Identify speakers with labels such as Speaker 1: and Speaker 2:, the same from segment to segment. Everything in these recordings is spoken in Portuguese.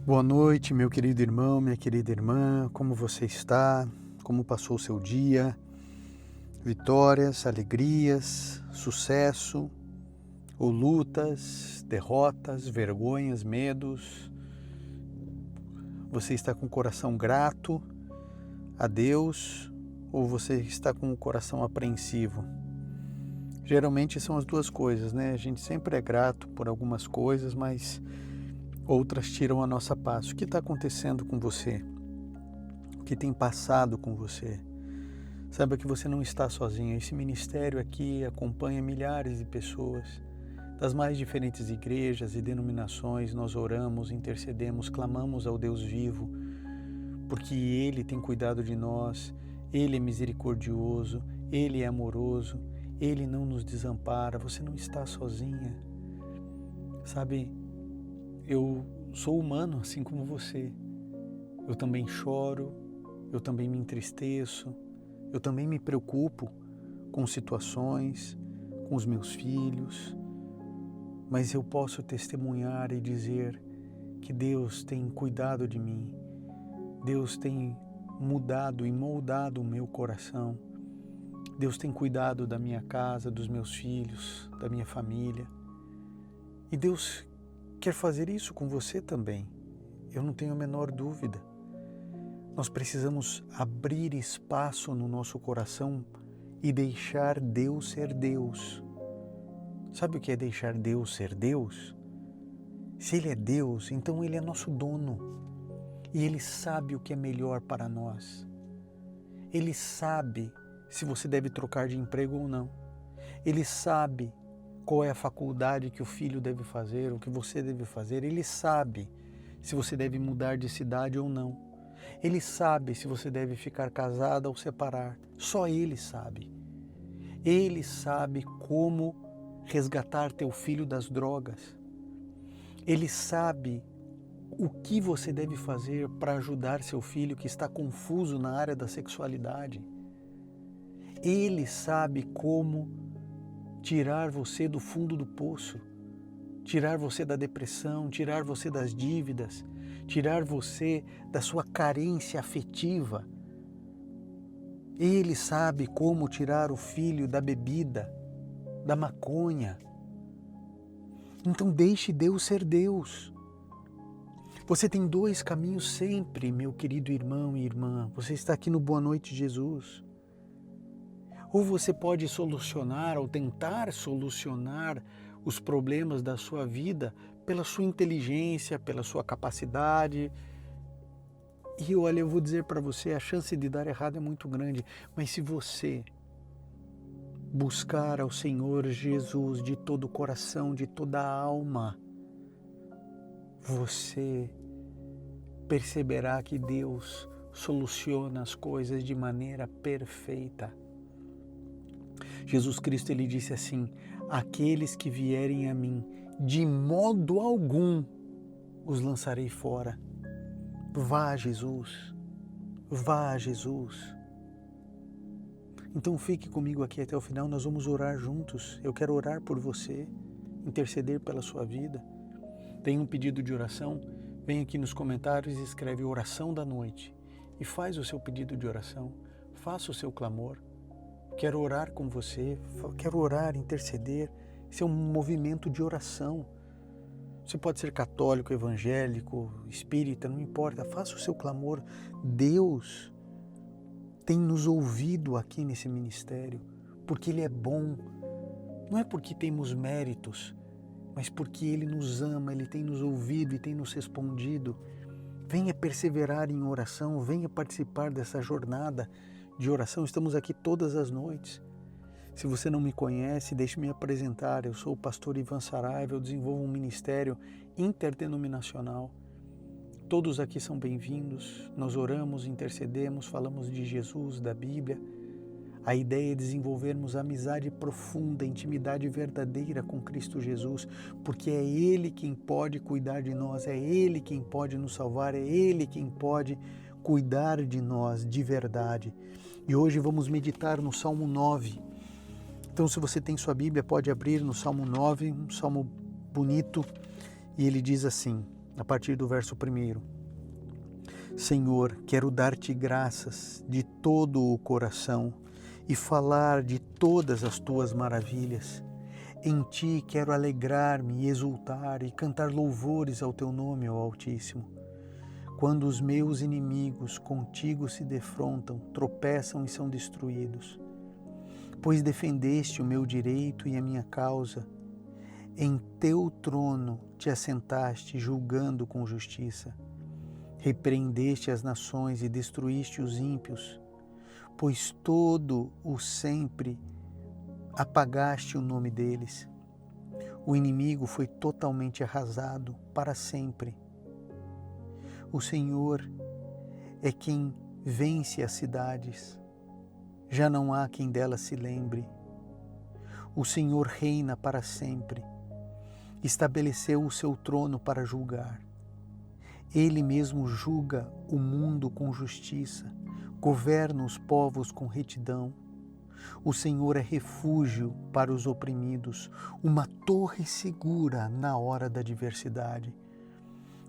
Speaker 1: Boa noite, meu querido irmão, minha querida irmã. Como você está? Como passou o seu dia? Vitórias, alegrias, sucesso ou lutas, derrotas, vergonhas, medos? Você está com o coração grato a Deus ou você está com o coração apreensivo? Geralmente são as duas coisas, né? A gente sempre é grato por algumas coisas, mas outras tiram a nossa paz. O que está acontecendo com você? O que tem passado com você? Saiba que você não está sozinho. Esse ministério aqui acompanha milhares de pessoas das mais diferentes igrejas e denominações. Nós oramos, intercedemos, clamamos ao Deus vivo, porque Ele tem cuidado de nós, Ele é misericordioso, Ele é amoroso, Ele não nos desampara. Você não está sozinha. Sabe, eu sou humano assim como você. Eu também choro, eu também me entristeço, eu também me preocupo com situações, com os meus filhos, mas eu posso testemunhar e dizer que Deus tem cuidado de mim, Deus tem mudado e moldado o meu coração, Deus tem cuidado da minha casa, dos meus filhos, da minha família, e Deus quer fazer isso com você também, eu não tenho a menor dúvida. Nós precisamos abrir espaço no nosso coração e deixar Deus ser Deus. Sabe o que é deixar Deus ser Deus? Se Ele é Deus, então Ele é nosso dono. E Ele sabe o que é melhor para nós. Ele sabe se você deve trocar de emprego ou não. Ele sabe qual é a faculdade que o filho deve fazer, o que você deve fazer. Ele sabe se você deve mudar de cidade ou não. Ele sabe se você deve ficar casada ou separar. Só Ele sabe. Ele sabe como resgatar teu filho das drogas. Ele sabe o que você deve fazer para ajudar seu filho que está confuso na área da sexualidade. Ele sabe como tirar você do fundo do poço, tirar você da depressão, tirar você das dívidas, tirar você da sua carência afetiva. Ele sabe como tirar o filho da bebida, da maconha. Então deixe Deus ser Deus. Você tem dois caminhos sempre, meu querido irmão e irmã. Você está aqui no Boa Noite, Jesus. Ou você pode solucionar ou tentar solucionar os problemas da sua vida pela sua inteligência, pela sua capacidade. E olha, eu vou dizer para você, a chance de dar errado é muito grande, mas se você buscar ao Senhor Jesus de todo o coração, de toda a alma, você perceberá que Deus soluciona as coisas de maneira perfeita. Jesus Cristo, Ele disse assim: aqueles que vierem a mim, de modo algum os lançarei fora. Vá a Jesus, vá a Jesus. Então fique comigo aqui até o final, nós vamos orar juntos. Eu quero orar por você, interceder pela sua vida. Tem um pedido de oração? Vem aqui nos comentários e escreve oração da noite e faz o seu pedido de oração, faça o seu clamor. Quero orar com você, quero orar, interceder. Isso é um movimento de oração. Você pode ser católico, evangélico, espírita, não importa, faça o seu clamor. Deus tem nos ouvido aqui nesse ministério, porque Ele é bom. Não é porque temos méritos, mas porque Ele nos ama, Ele tem nos ouvido e tem nos respondido. Venha perseverar em oração, venha participar dessa jornada de oração. Estamos aqui todas as noites. Se você não me conhece, deixe-me apresentar. Eu sou o pastor Ivan Saraiva, eu desenvolvo um ministério interdenominacional. Todos aqui são bem-vindos. Nós oramos, intercedemos, falamos de Jesus, da Bíblia. A ideia é desenvolvermos amizade profunda, intimidade verdadeira com Cristo Jesus, porque é Ele quem pode cuidar de nós, é Ele quem pode nos salvar, é Ele quem pode cuidar de nós de verdade. E hoje vamos meditar no Salmo 9. Então, se você tem sua Bíblia, pode abrir no Salmo 9, um salmo bonito, e ele diz assim: a partir do verso 1. Senhor, quero dar-te graças de todo o coração e falar de todas as tuas maravilhas. Em ti quero alegrar-me e exultar e cantar louvores ao teu nome, ó Altíssimo. Quando os meus inimigos contigo se defrontam, tropeçam e são destruídos. Pois defendeste o meu direito e a minha causa. Em teu trono te assentaste, julgando com justiça. Repreendeste as nações e destruíste os ímpios, pois todo o sempre apagaste o nome deles. O inimigo foi totalmente arrasado para sempre. O Senhor é quem vence as cidades. Já não há quem delas se lembre. O Senhor reina para sempre. Estabeleceu o seu trono para julgar. Ele mesmo julga o mundo com justiça, governa os povos com retidão. O Senhor é refúgio para os oprimidos, uma torre segura na hora da adversidade.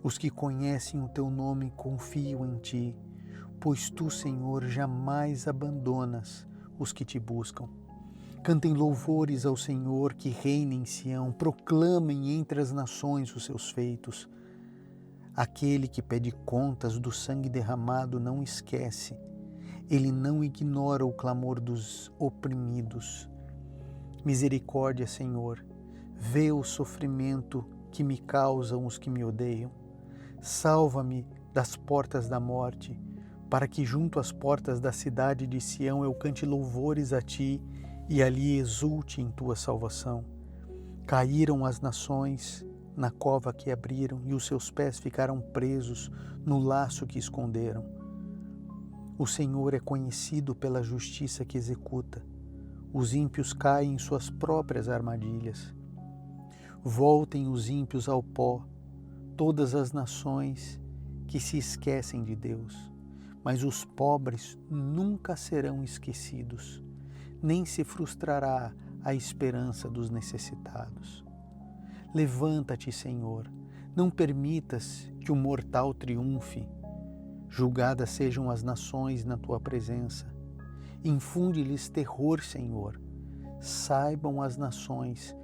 Speaker 1: Os que conhecem o teu nome confiam em ti, pois tu, Senhor, jamais abandonas os que te buscam. Cantem louvores ao Senhor que reina em Sião, proclamem entre as nações os seus feitos. Aquele que pede contas do sangue derramado não esquece. Ele não ignora o clamor dos oprimidos. Misericórdia, Senhor, vê o sofrimento que me causam os que me odeiam. Salva-me das portas da morte, para que junto às portas da cidade de Sião eu cante louvores a ti e ali exulte em tua salvação. Caíram as nações na cova que abriram, e os seus pés ficaram presos no laço que esconderam. O Senhor é conhecido pela justiça que executa. Os ímpios caem em suas próprias armadilhas. Voltem os ímpios ao pó, todas as nações que se esquecem de Deus. Mas os pobres nunca serão esquecidos, nem se frustrará a esperança dos necessitados. Levanta-te, Senhor, não permitas que o mortal triunfe. Julgadas sejam as nações na tua presença. Infunde-lhes terror, Senhor. Saibam as nações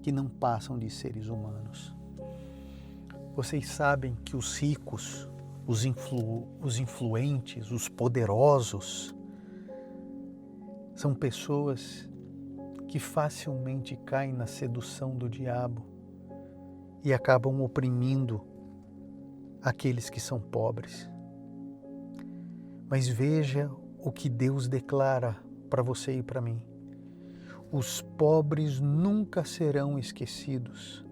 Speaker 1: que não passam de seres humanos. Vocês sabem que os ricos, os influentes, os poderosos, são pessoas que facilmente caem na sedução do diabo e acabam oprimindo aqueles que são pobres. Mas veja o que Deus declara para você e para mim. Os pobres nunca serão esquecidos,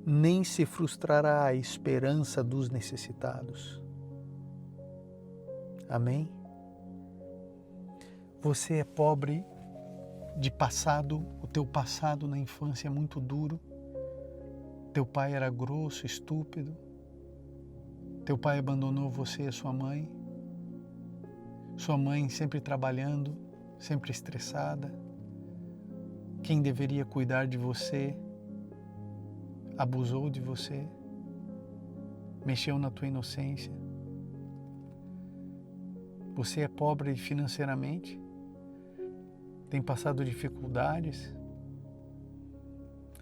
Speaker 1: nem se frustrará a esperança dos necessitados. Amém? Você é pobre de passado, o teu passado na infância é muito duro. Teu pai era grosso, estúpido. Teu pai abandonou você e a sua mãe. Sua mãe sempre trabalhando, sempre estressada. Quem deveria cuidar de você abusou de você, mexeu na tua inocência. Você é pobre financeiramente, tem passado dificuldades.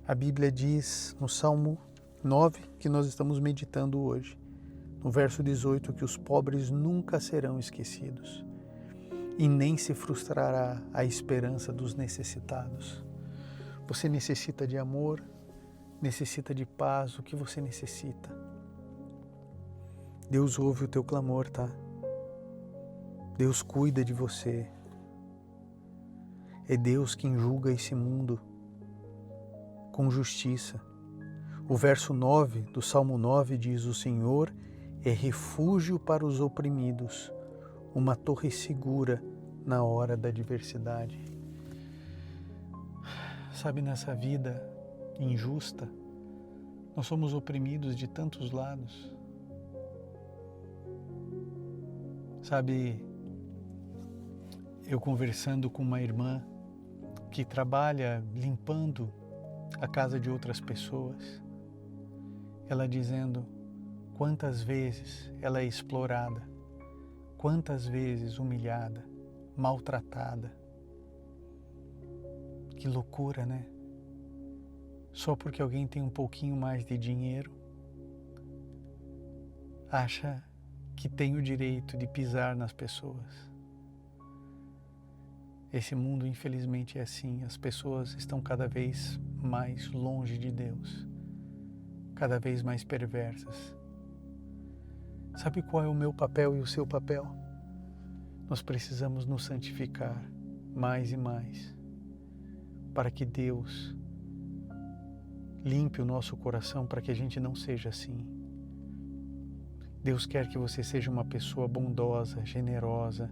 Speaker 1: A Bíblia diz no Salmo 9, que nós estamos meditando hoje, no verso 18, que os pobres nunca serão esquecidos e nem se frustrará a esperança dos necessitados. Você necessita de amor, necessita de paz, o que você necessita? Deus ouve o teu clamor, tá? Deus cuida de você. É Deus quem julga esse mundo com justiça. O verso 9 do Salmo 9 diz: o Senhor é refúgio para os oprimidos, uma torre segura na hora da adversidade. Sabe, nessa vida injusta, nós somos oprimidos de tantos lados. Sabe, eu conversando com uma irmã que trabalha limpando a casa de outras pessoas, ela dizendo: Quantas vezes ela é explorada, quantas vezes humilhada, maltratada. Que loucura, né? Só porque alguém tem um pouquinho mais de dinheiro, acha que tem o direito de pisar nas pessoas. Esse mundo, infelizmente, é assim. As pessoas estão cada vez mais longe de Deus, cada vez mais perversas. Sabe qual é o meu papel e o seu papel? Nós precisamos nos santificar mais e mais, para que Deus limpe o nosso coração, para que a gente não seja assim. Deus quer que você seja uma pessoa bondosa, generosa,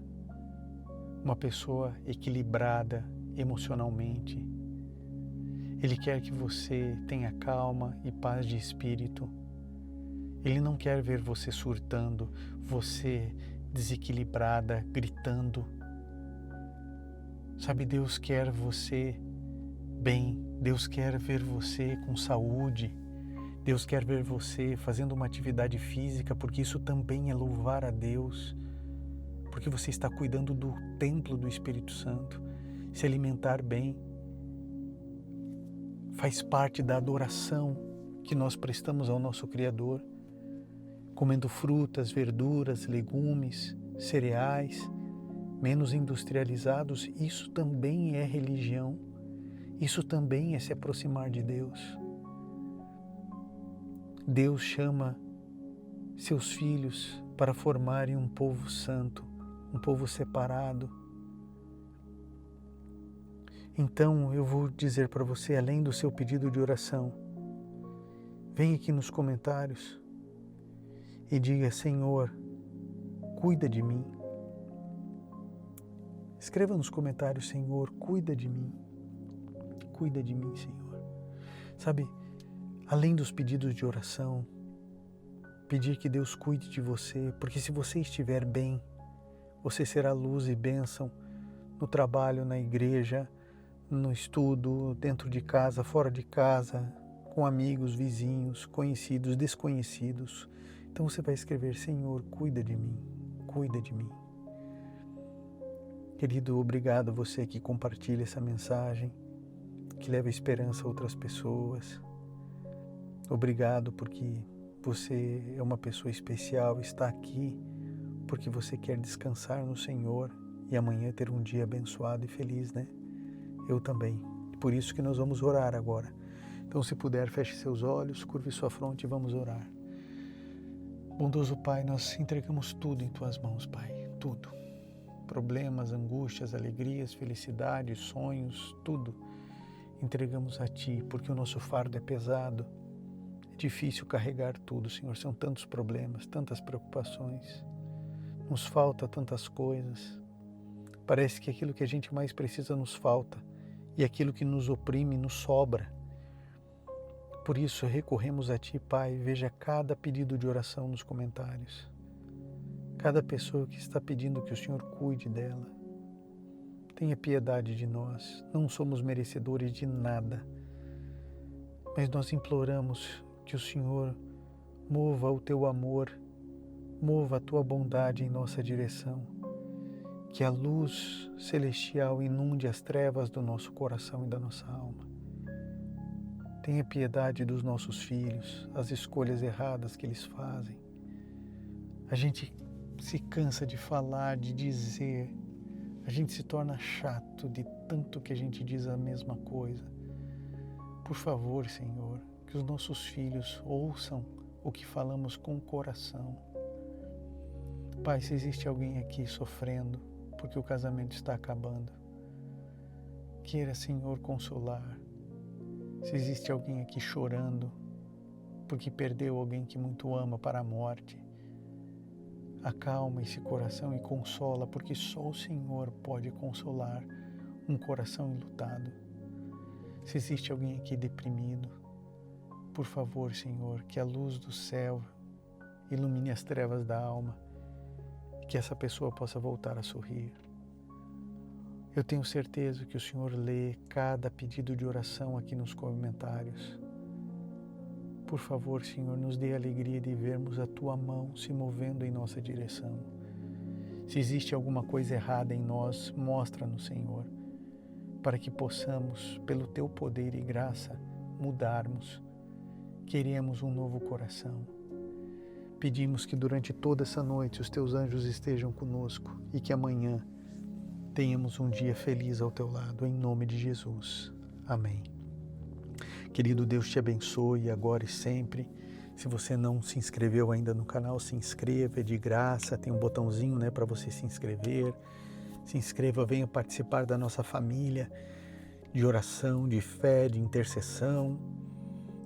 Speaker 1: uma pessoa equilibrada emocionalmente. Ele quer que você tenha calma e paz de espírito. Ele não quer ver você surtando, você desequilibrada, gritando. Sabe, Deus quer você bem, Deus quer ver você com saúde, Deus quer ver você fazendo uma atividade física, porque isso também é louvar a Deus, porque você está cuidando do templo do Espírito Santo. Se alimentar bem faz parte da adoração que nós prestamos ao nosso Criador, comendo frutas, verduras, legumes, cereais, menos industrializados. Isso também é religião, isso também é se aproximar de Deus. Deus chama seus filhos para formarem um povo santo, um povo separado. Então eu vou dizer para você, além do seu pedido de oração, vem aqui nos comentários e diga: Senhor, cuida de mim. Escreva nos comentários: Senhor, cuida de mim. Cuida de mim, Senhor. Sabe, além dos pedidos de oração, pedir que Deus cuide de você, porque se você estiver bem, você será luz e bênção no trabalho, na igreja, no estudo, dentro de casa, fora de casa, com amigos, vizinhos, conhecidos, desconhecidos. Então você vai escrever: Senhor, cuida de mim, cuida de mim. Querido, obrigado a você que compartilha essa mensagem, que leva esperança a outras pessoas. Obrigado porque você é uma pessoa especial, está aqui porque você quer descansar no Senhor e amanhã ter um dia abençoado e feliz, né? Eu também. Por isso que nós vamos orar agora. Então, se puder, feche seus olhos, curve sua fronte e vamos orar. Bondoso Pai, nós entregamos tudo em Tuas mãos, Pai, tudo. Problemas, angústias, alegrias, felicidades, sonhos, tudo entregamos a Ti, porque o nosso fardo é pesado. É difícil carregar tudo, Senhor. São tantos problemas, tantas preocupações. Nos falta tantas coisas. Parece que aquilo que a gente mais precisa nos falta e aquilo que nos oprime nos sobra. Por isso recorremos a Ti, Pai. Veja cada pedido de oração nos comentários. Cada pessoa que está pedindo que o Senhor cuide dela. Tenha piedade de nós. Não somos merecedores de nada. Mas nós imploramos que o Senhor mova o Teu amor, mova a Tua bondade em nossa direção. Que a luz celestial inunde as trevas do nosso coração e da nossa alma. Tenha piedade dos nossos filhos, as escolhas erradas que eles fazem. A gente se cansa de falar, de dizer. A gente se torna chato de tanto que a gente diz a mesma coisa. Por favor, Senhor, que os nossos filhos ouçam o que falamos com o coração. Pai, se existe alguém aqui sofrendo porque o casamento está acabando, queira, Senhor, consolar. Se existe alguém aqui chorando porque perdeu alguém que muito ama para a morte, acalma esse coração e consola, porque só o Senhor pode consolar um coração enlutado. Se existe alguém aqui deprimido, por favor, Senhor, que a luz do céu ilumine as trevas da alma e que essa pessoa possa voltar a sorrir. Eu tenho certeza que o Senhor lê cada pedido de oração aqui nos comentários. Por favor, Senhor, nos dê a alegria de vermos a Tua mão se movendo em nossa direção. Se existe alguma coisa errada em nós, mostra-nos, Senhor, para que possamos, pelo Teu poder e graça, mudarmos. Queremos um novo coração. Pedimos que durante toda essa noite os Teus anjos estejam conosco e que amanhã tenhamos um dia feliz ao Teu lado, em nome de Jesus. Amém. Querido, Deus te abençoe agora e sempre. Se você não se inscreveu ainda no canal, se inscreva, é de graça, tem um botãozinho, para você se inscrever. Se inscreva, venha participar da nossa família de oração, de fé, de intercessão.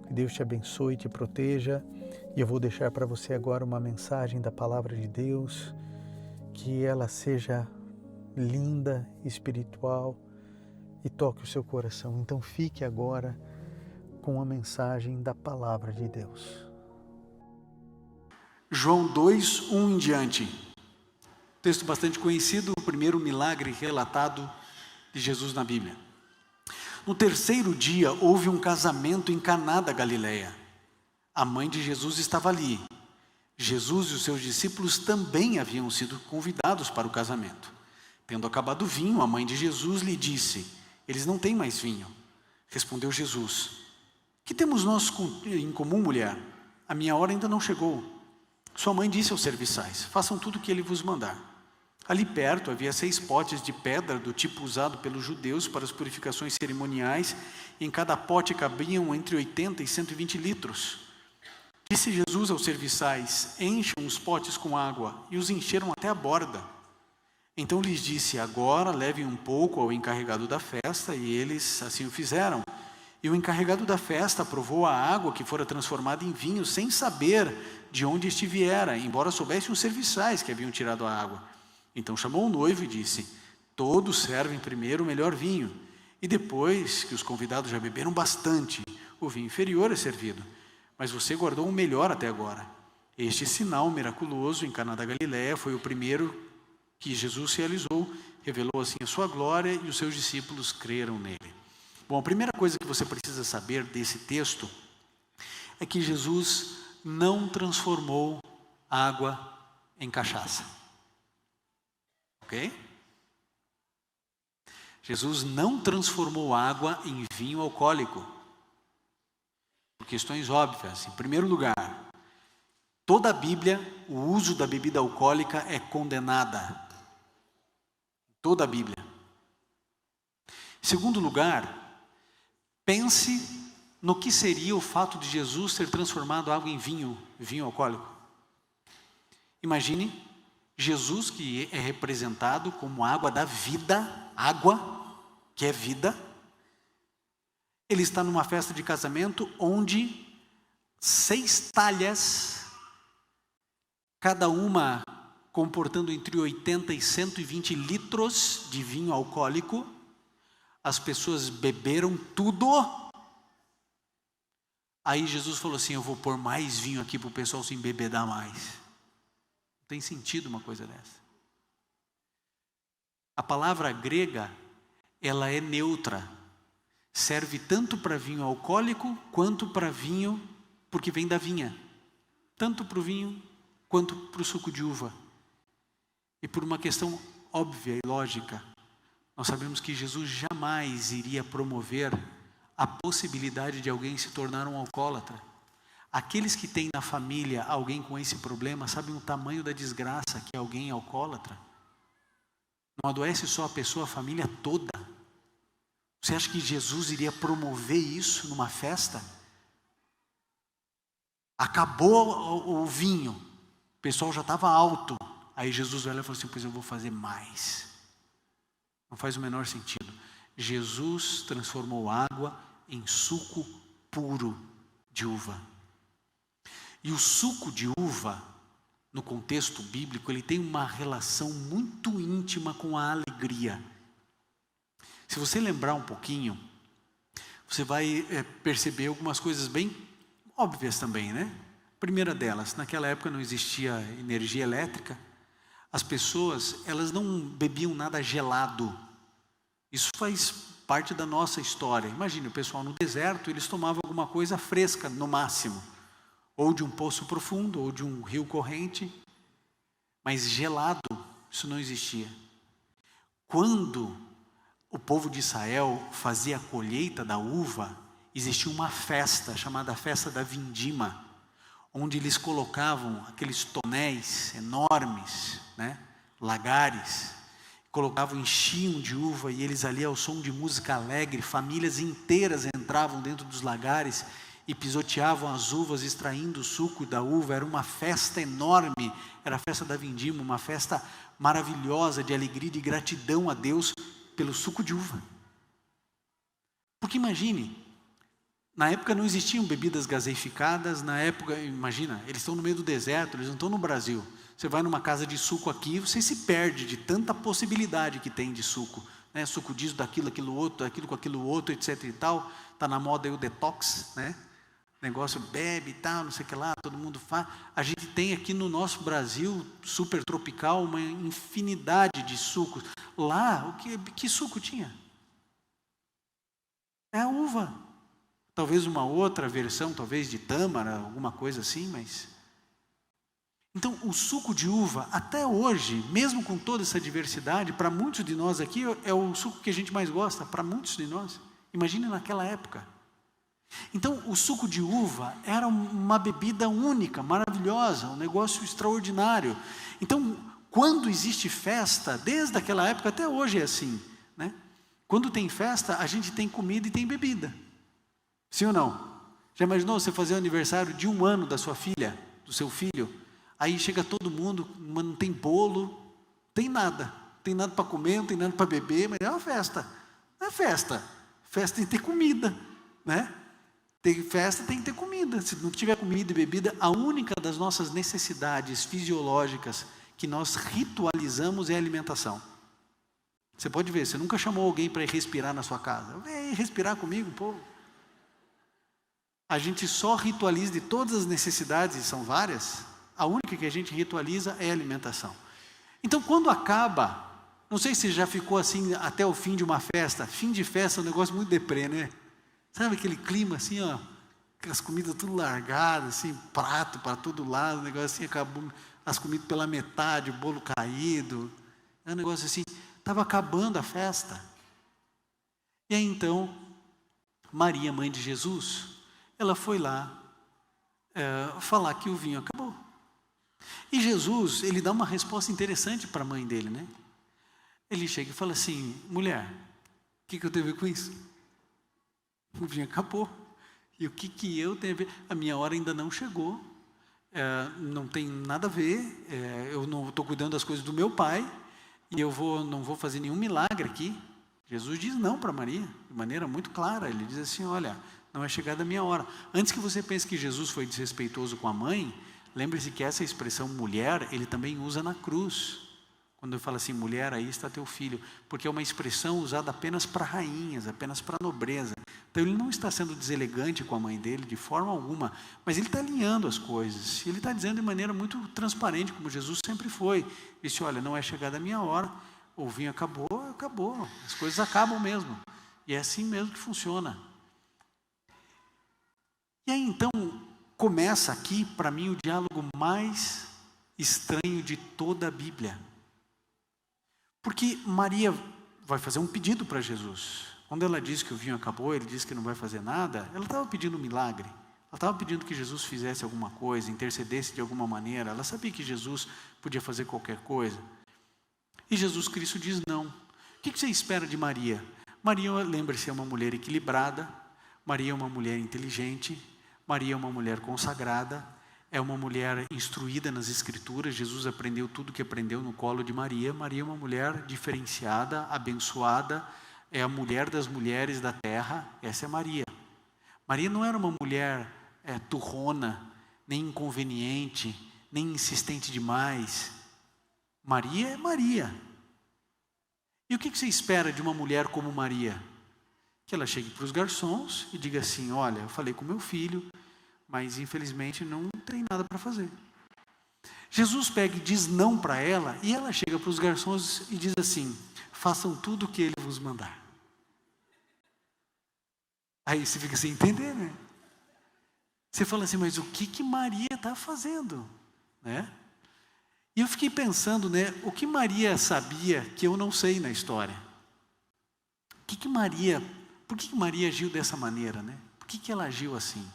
Speaker 1: Que Deus te abençoe e te proteja. E eu vou deixar para você agora uma mensagem da Palavra de Deus, que ela seja linda, espiritual e toque o seu coração. Então fique agora com a mensagem da Palavra de Deus.
Speaker 2: João 2, 1 em diante. Texto bastante conhecido, o primeiro milagre relatado de Jesus na Bíblia. No terceiro dia houve um casamento em Caná da Galileia. A mãe de Jesus estava ali. Jesus e os seus discípulos também haviam sido convidados para o casamento. Tendo acabado o vinho, a mãe de Jesus lhe disse: eles não têm mais vinho. Respondeu Jesus: que temos nós em comum, mulher? A minha hora ainda não chegou. Sua mãe disse aos serviçais: façam tudo o que ele vos mandar. Ali perto havia 6 potes de pedra do tipo usado pelos judeus para as purificações cerimoniais, e em cada pote cabiam entre 80 e 120 litros. Disse Jesus aos serviçais: encham os potes com água, e os encheram até a borda. Então lhes disse: agora levem um pouco ao encarregado da festa, e eles assim o fizeram. E o encarregado da festa provou a água que fora transformada em vinho, sem saber de onde este viera, embora soubessem os serviçais que haviam tirado a água. Então chamou o noivo e disse: todos servem primeiro o melhor vinho, e depois que os convidados já beberam bastante, o vinho inferior é servido. Mas você guardou o melhor até agora. Este sinal miraculoso em Caná da Galileia foi o primeiro que Jesus realizou, revelou assim a sua glória, e os seus discípulos creram nele. Bom, a primeira coisa que você precisa saber desse texto é que Jesus não transformou água em cachaça. Ok? Jesus não transformou água em vinho alcoólico. Por questões óbvias. Em primeiro lugar, toda a Bíblia, o uso da bebida alcoólica é condenada. Toda a Bíblia. Em segundo lugar, pense no que seria o fato de Jesus ter transformado água em vinho alcoólico. Imagine Jesus, que é representado como água da vida, água que é vida. Ele está numa festa de casamento onde 6 talhas, cada uma comportando entre 80 e 120 litros de vinho alcoólico. As pessoas beberam tudo. Aí Jesus falou assim: eu vou pôr mais vinho aqui para o pessoal se embebedar mais. Não tem sentido uma coisa dessa. A palavra grega, ela é neutra. Serve tanto para vinho alcoólico quanto para vinho, porque vem da vinha. Tanto para o vinho quanto para o suco de uva. E por uma questão óbvia e lógica, nós sabemos que Jesus jamais iria promover a possibilidade de alguém se tornar um alcoólatra. Aqueles que têm na família alguém com esse problema sabem o tamanho da desgraça que é alguém alcoólatra. Não adoece só a pessoa, a família toda. Você acha que Jesus iria promover isso numa festa? Acabou o vinho, o pessoal já estava alto. Aí Jesus olha e falou assim: pois eu vou fazer mais. Não faz o menor sentido. Jesus transformou água em suco puro de uva. E o suco de uva, no contexto bíblico, ele tem uma relação muito íntima com a alegria. Se você lembrar um pouquinho, você vai perceber algumas coisas bem óbvias também, né? Primeira delas, naquela época não existia energia elétrica. As pessoas, elas não bebiam nada gelado. Isso faz parte da nossa história. Imagine, o pessoal no deserto, eles tomavam alguma coisa fresca, no máximo. Ou de um poço profundo, ou de um rio corrente. Mas gelado, isso não existia. Quando o povo de Israel fazia a colheita da uva, existia uma festa, chamada Festa da Vindima, onde eles colocavam aqueles tonéis enormes, né, lagares, colocavam, enchiam de uva, e eles ali ao som de música alegre, famílias inteiras entravam dentro dos lagares e pisoteavam as uvas, extraindo o suco da uva. Era uma festa enorme, era a festa da Vindima, uma festa maravilhosa de alegria e de gratidão a Deus pelo suco de uva. Porque imagine, na época não existiam bebidas gaseificadas, na época, imagina, eles estão no meio do deserto, eles não estão no Brasil. Você vai numa casa de suco aqui, você se perde de tanta possibilidade que tem de suco, né? Suco disso, daquilo, aquilo outro, aquilo com aquilo outro, etc e tal. Está na moda aí o detox, né? Negócio bebe e tal, não sei o que lá, todo mundo faz. A gente tem aqui no nosso Brasil, super tropical, uma infinidade de sucos. Lá, que suco tinha? É a uva. Talvez uma outra versão, talvez de tâmara, alguma coisa assim, mas... Então, o suco de uva, até hoje, mesmo com toda essa diversidade, para muitos de nós aqui, é o suco que a gente mais gosta, para muitos de nós. Imagine naquela época. Então, o suco de uva era uma bebida única, maravilhosa, um negócio extraordinário. Então, quando existe festa, desde aquela época até hoje é assim, né? Quando tem festa, a gente tem comida e tem bebida. Sim ou não? Já imaginou você fazer o aniversário de 1 ano da sua filha, do seu filho? Aí chega todo mundo, mas não tem bolo, não tem nada para comer, não tem nada para beber, mas é uma festa. Não é festa. Festa tem que ter comida, né? Tem festa, tem que ter comida. Se não tiver comida e bebida, a única das nossas necessidades fisiológicas que nós ritualizamos é a alimentação. Você pode ver, você nunca chamou alguém para ir respirar na sua casa. Vem respirar comigo, pô. A gente só ritualiza de todas as necessidades, e são várias, a única que a gente ritualiza é a alimentação. Então, quando acaba, não sei se já ficou assim até o fim de uma festa. Fim de festa é um negócio muito deprê, né? Sabe aquele clima assim, ó, as comidas tudo largadas, assim, prato para todo lado, o negócio assim, acabou, as comidas pela metade, o bolo caído, é um negócio assim, estava acabando a festa. E aí então, Maria, mãe de Jesus, ela foi lá falar que o vinho acabou. E Jesus, ele dá uma resposta interessante para a mãe dele, né? Ele chega e fala assim: mulher, o que eu tenho a ver com isso? O vinho acabou. E o que eu tenho a ver? A minha hora ainda não chegou. Não tem nada a ver. Eu não estou cuidando das coisas do meu pai. E não vou fazer nenhum milagre aqui. Jesus diz não para Maria, de maneira muito clara. Ele diz assim: olha, não é chegada a minha hora. Antes que você pense que Jesus foi desrespeitoso com a mãe, lembre-se que essa expressão mulher, ele também usa na cruz. Quando ele fala assim, mulher, aí está teu filho. Porque é uma expressão usada apenas para rainhas, apenas para nobreza. Então ele não está sendo deselegante com a mãe dele, de forma alguma. Mas ele está alinhando as coisas. Ele está dizendo de maneira muito transparente, como Jesus sempre foi. Ele disse, olha, não é chegada a minha hora. O vinho acabou, acabou. As coisas acabam mesmo. E é assim mesmo que funciona. E aí então, começa aqui, para mim, o diálogo mais estranho de toda a Bíblia. Porque Maria vai fazer um pedido para Jesus. Quando ela diz que o vinho acabou, ele diz que não vai fazer nada, ela estava pedindo um milagre. Ela estava pedindo que Jesus fizesse alguma coisa, intercedesse de alguma maneira. Ela sabia que Jesus podia fazer qualquer coisa. E Jesus Cristo diz não. O que você espera de Maria? Maria, lembre-se, é uma mulher equilibrada. Maria é uma mulher inteligente. Maria é uma mulher consagrada. É uma mulher instruída nas Escrituras. Jesus aprendeu tudo que aprendeu no colo de Maria. Maria é uma mulher diferenciada, abençoada. É a mulher das mulheres da terra. Essa é Maria. Maria não era uma mulher turrona, nem inconveniente, nem insistente demais. Maria é Maria. E o que você espera de uma mulher como Maria? Que ela chegue para os garçons e diga assim, olha, eu falei com meu filho, mas infelizmente não tem nada para fazer. Jesus pega e diz não para ela, e ela chega para os garçons e diz assim, façam tudo o que Ele vos mandar. Aí você fica sem entender, né? Você fala assim, mas o que Maria está fazendo? Né? E eu fiquei pensando, né? O que Maria sabia que eu não sei na história? Por que Maria agiu dessa maneira, né? Por que ela agiu assim?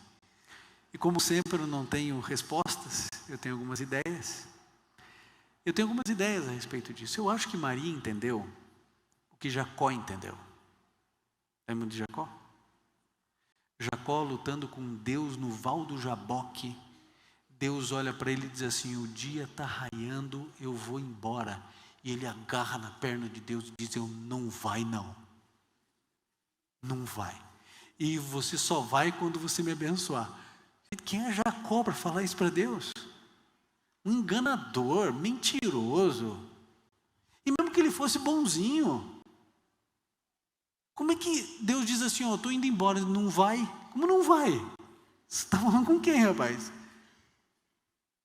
Speaker 2: E como sempre eu não tenho respostas, eu tenho algumas ideias. Eu tenho algumas ideias a respeito disso. Eu acho que Maria entendeu o que Jacó entendeu. Lembra de Jacó? Jacó lutando com Deus no val do Jaboque. Deus olha para ele e diz assim, o dia está raiando, eu vou embora. E ele agarra na perna de Deus e diz, eu não vai não. Não vai. E você só vai quando você me abençoar. Quem é Jacó para falar isso para Deus? Um enganador, mentiroso. E mesmo que ele fosse bonzinho, como é que Deus diz assim, estou indo embora, não vai? Como não vai? Você está falando com quem, rapaz?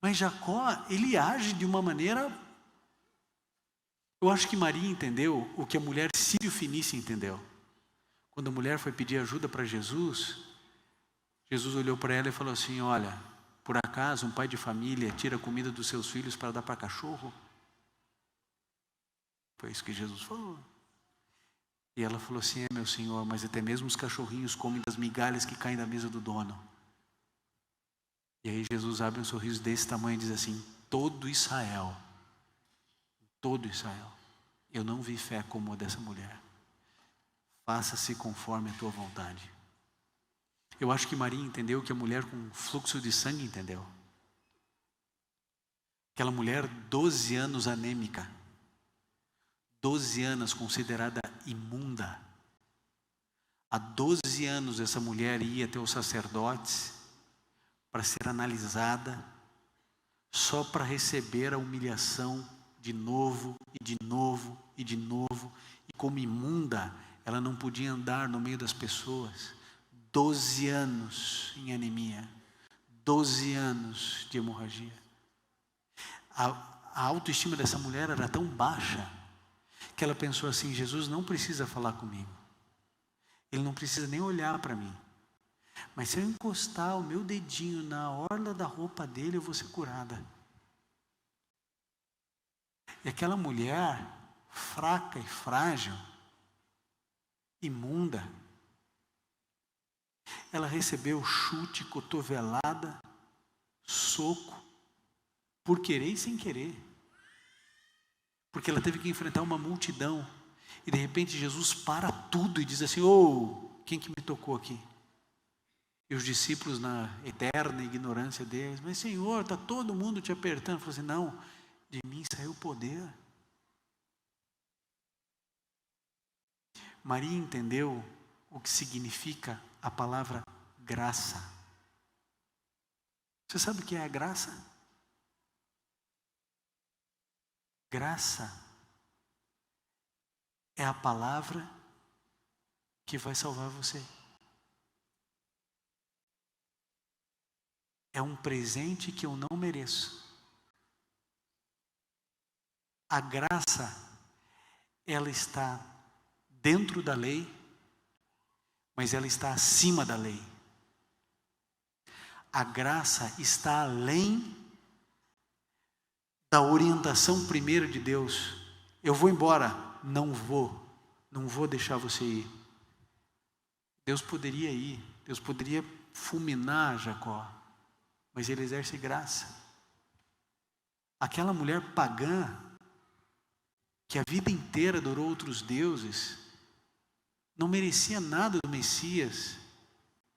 Speaker 2: Mas Jacó, ele age de uma maneira... Eu acho que Maria entendeu o que a mulher sírio-fenícia entendeu. Quando a mulher foi pedir ajuda para Jesus, Jesus olhou para ela e falou assim, olha, por acaso um pai de família tira a comida dos seus filhos para dar para cachorro? Foi isso que Jesus falou. E ela falou assim, meu Senhor, mas até mesmo os cachorrinhos comem das migalhas que caem da mesa do dono. E aí Jesus abre um sorriso desse tamanho e diz assim, todo Israel, eu não vi fé como a dessa mulher. Faça-se conforme a tua vontade. Eu acho que Maria entendeu que a mulher com fluxo de sangue entendeu. Aquela mulher 12 anos anêmica, 12 anos considerada imunda. Há 12 anos essa mulher ia até os sacerdotes para ser analisada, só para receber a humilhação de novo, e de novo, e de novo. E como imunda, ela não podia andar no meio das pessoas. 12 anos em anemia, 12 anos de hemorragia. A autoestima dessa mulher era tão baixa, que ela pensou assim, Jesus não precisa falar comigo. Ele não precisa nem olhar para mim. Mas se eu encostar o meu dedinho na orla da roupa dele, eu vou ser curada. E aquela mulher, fraca e frágil, imunda, ela recebeu chute, cotovelada, soco, por querer e sem querer. Porque ela teve que enfrentar uma multidão. E de repente Jesus para tudo e diz assim, quem que me tocou aqui? E os discípulos na eterna ignorância deles, mas Senhor, está todo mundo te apertando. Falou assim, não, de mim saiu o poder. Maria entendeu o que significa a palavra graça. Você sabe o que é a graça? Graça é a palavra que vai salvar você. É um presente que eu não mereço. A graça, ela está dentro da lei, mas ela está acima da lei. A graça está além da orientação primeira de Deus. Eu vou embora, não vou deixar você ir. Deus poderia ir, Deus poderia fulminar Jacó, mas ele exerce graça. Aquela mulher pagã, que a vida inteira adorou outros deuses, não merecia nada do Messias,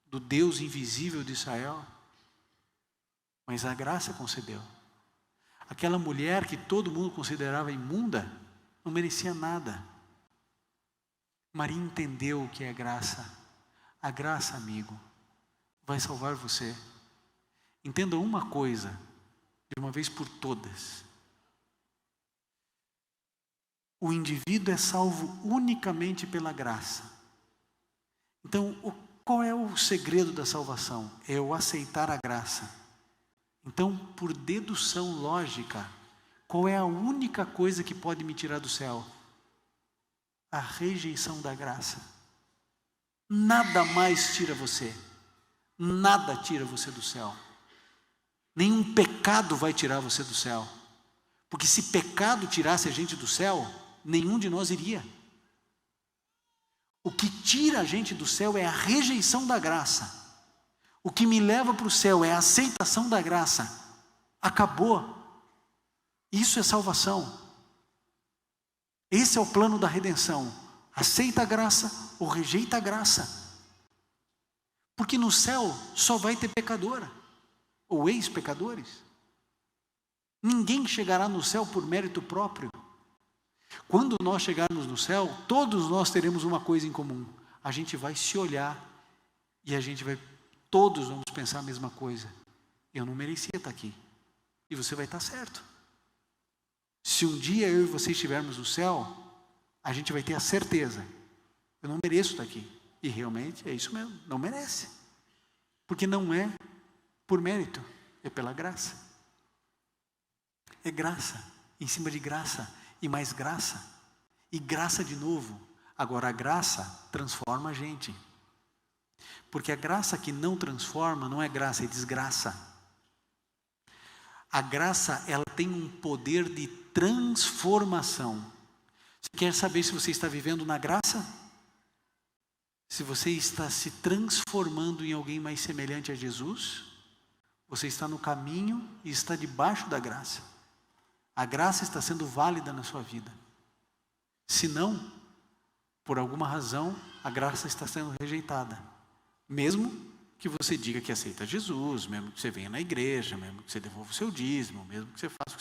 Speaker 2: do Deus invisível de Israel, mas a graça concedeu. Aquela mulher que todo mundo considerava imunda, não merecia nada. Maria entendeu o que é graça. A graça, amigo, vai salvar você. Entenda uma coisa, de uma vez por todas. O indivíduo é salvo unicamente pela graça. Então, qual é o segredo da salvação? É eu aceitar a graça. Então, por dedução lógica, qual é a única coisa que pode me tirar do céu? a rejeição da graça. Nada mais tira você. Nada tira você do céu. Nenhum pecado vai tirar você do céu. Porque se pecado tirasse a gente do céu, nenhum de nós iria. O que tira a gente do céu é a rejeição da graça. O que me leva para o céu é a aceitação da graça. Acabou. Isso é salvação. Esse é o plano da redenção. Aceita a graça ou rejeita a graça. Porque no céu só vai ter pecadora ou ex-pecadores. Ninguém chegará no céu por mérito próprio. Quando nós chegarmos no céu, todos nós teremos uma coisa em comum. A gente vai se olhar e todos vamos pensar a mesma coisa. Eu não merecia estar aqui. E você vai estar certo. Se um dia eu e você estivermos no céu, a gente vai ter a certeza. Eu não mereço estar aqui. E realmente é isso mesmo, não merece. Porque não é por mérito, é pela graça. É graça, em cima de graça, e mais graça, e graça de novo. Agora a graça transforma a gente. Porque a graça que não transforma não é graça, é desgraça. A graça, ela tem um poder de transformação. Você quer saber se você está vivendo na graça? Se você está se transformando em alguém mais semelhante a Jesus, você está no caminho e está debaixo da graça. A graça está sendo válida na sua vida. Se não, por alguma razão, a graça está sendo rejeitada. Mesmo que você diga que aceita Jesus, mesmo que você venha na igreja, mesmo que você devolva o seu dízimo, mesmo que você faça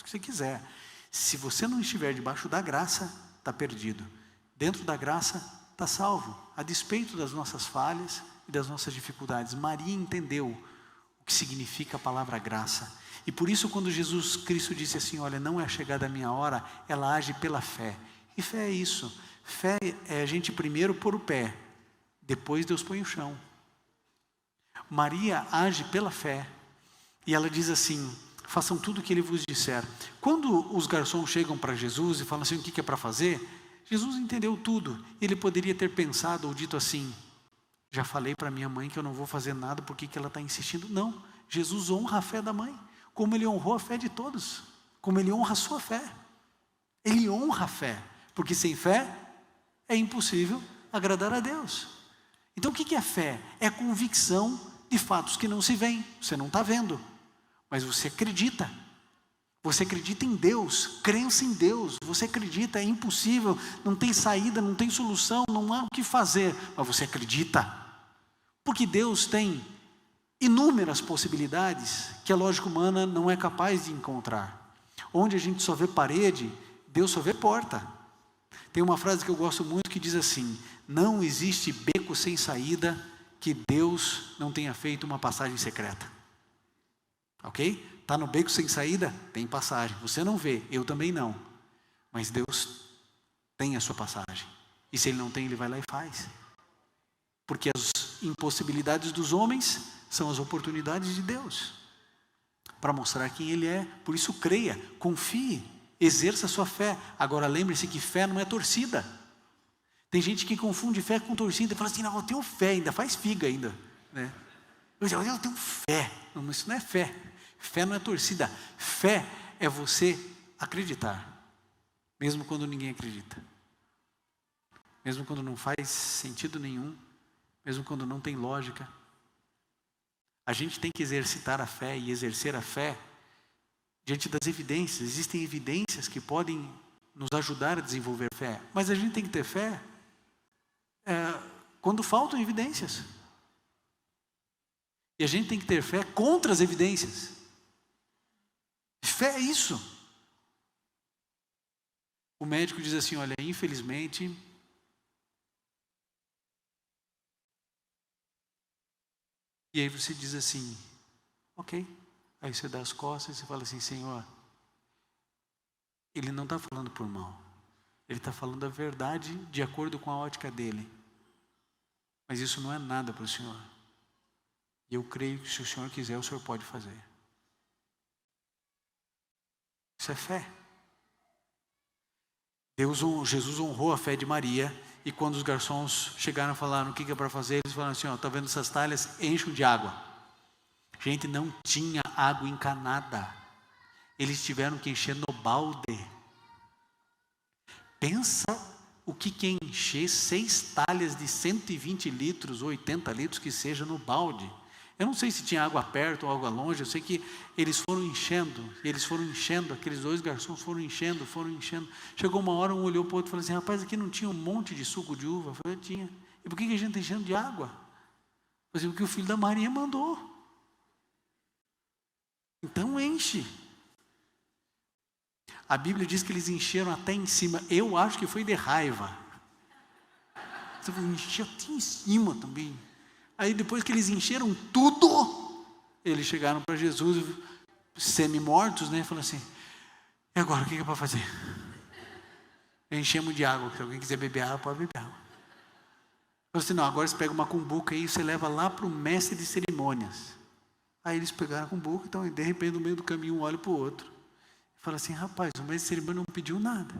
Speaker 2: o que você quiser. Se você não estiver debaixo da graça, está perdido. Dentro da graça, está salvo, a despeito das nossas falhas e das nossas dificuldades. Maria entendeu o que significa a palavra graça. E por isso, quando Jesus Cristo disse assim, olha, não é chegada a minha hora, ela age pela fé. E fé é isso. Fé é a gente primeiro pôr o pé, depois Deus põe o chão. Maria age pela fé. E ela diz assim, façam tudo o que ele vos disser. Quando os garçons chegam para Jesus e falam assim, o que é para fazer? Jesus entendeu tudo. Ele poderia ter pensado ou dito assim, já falei para minha mãe que eu não vou fazer nada, por que ela está insistindo? Não, Jesus honra a fé da mãe, como ele honrou a fé de todos, como ele honra a sua fé. Ele honra a fé, porque sem fé é impossível agradar a Deus. Então o que é fé? É a convicção de fatos que não se veem, você não está vendo, mas você acredita. Você acredita em Deus, crença em Deus, você acredita, é impossível, não tem saída, não tem solução, não há o que fazer, mas você acredita, porque Deus tem inúmeras possibilidades que a lógica humana não é capaz de encontrar. Onde a gente só vê parede, Deus só vê porta. Tem uma frase que eu gosto muito que diz assim, não existe beco sem saída que Deus não tenha feito uma passagem secreta. Ok? Está no beco sem saída? Tem passagem. Você não vê, eu também não. Mas Deus tem a sua passagem. E se Ele não tem, Ele vai lá e faz. Porque as impossibilidades dos homens são as oportunidades de Deus. Para mostrar quem Ele é. Por isso creia, confie, exerça a sua fé. Agora lembre-se que fé não é torcida. Tem gente que confunde fé com torcida. Fala assim, não, eu tenho fé ainda, faz figa ainda. Né? Eu tenho fé. Não, isso não é fé. Fé não é torcida. Fé é você acreditar. Mesmo quando ninguém acredita. Mesmo quando não faz sentido nenhum. Mesmo quando não tem lógica. A gente tem que exercitar a fé e exercer a fé diante das evidências. Existem evidências que podem nos ajudar a desenvolver fé. Mas a gente tem que ter fé quando faltam evidências. E a gente tem que ter fé contra as evidências. Fé é isso. O médico diz assim, olha, infelizmente, e aí você diz assim, ok. Aí você dá as costas e você fala assim, Senhor, Ele não está falando por mal. Ele está falando a verdade de acordo com a ótica dele. Mas isso não é nada para o Senhor. E eu creio que se o Senhor quiser, o Senhor pode fazer. Isso é fé. Jesus honrou a fé de Maria, e quando os garçons chegaram e falaram o que é para fazer, eles falaram assim: ó, tá vendo essas talhas? Enchem de água. Gente, não tinha água encanada, eles tiveram que encher no balde. Pensa o que é encher 6 talhas de 120 litros, ou 80 litros que seja, no balde. Eu não sei se tinha água perto ou água longe, eu sei que eles foram enchendo, aqueles 2 garçons foram enchendo. Chegou uma hora, um olhou para o outro e falou assim: rapaz, aqui não tinha um monte de suco de uva? Eu falei: tinha. E por que a gente está enchendo de água? Eu falei: porque o filho da Maria mandou. Então enche. A Bíblia diz que eles encheram até em cima. Eu acho que foi de raiva. Você falou: encheu até em cima também. Aí depois que eles encheram tudo, eles chegaram para Jesus, semi-mortos, né? E falaram assim: e agora, o que é para fazer? Enchemos de água, se alguém quiser beber água, pode beber água. Falei assim: não, agora você pega uma cumbuca aí e você leva lá para o mestre de cerimônias. Aí eles pegaram a cumbuca, então de repente no meio do caminho um olha para o outro. E fala assim: rapaz, o mestre de cerimônia não pediu nada.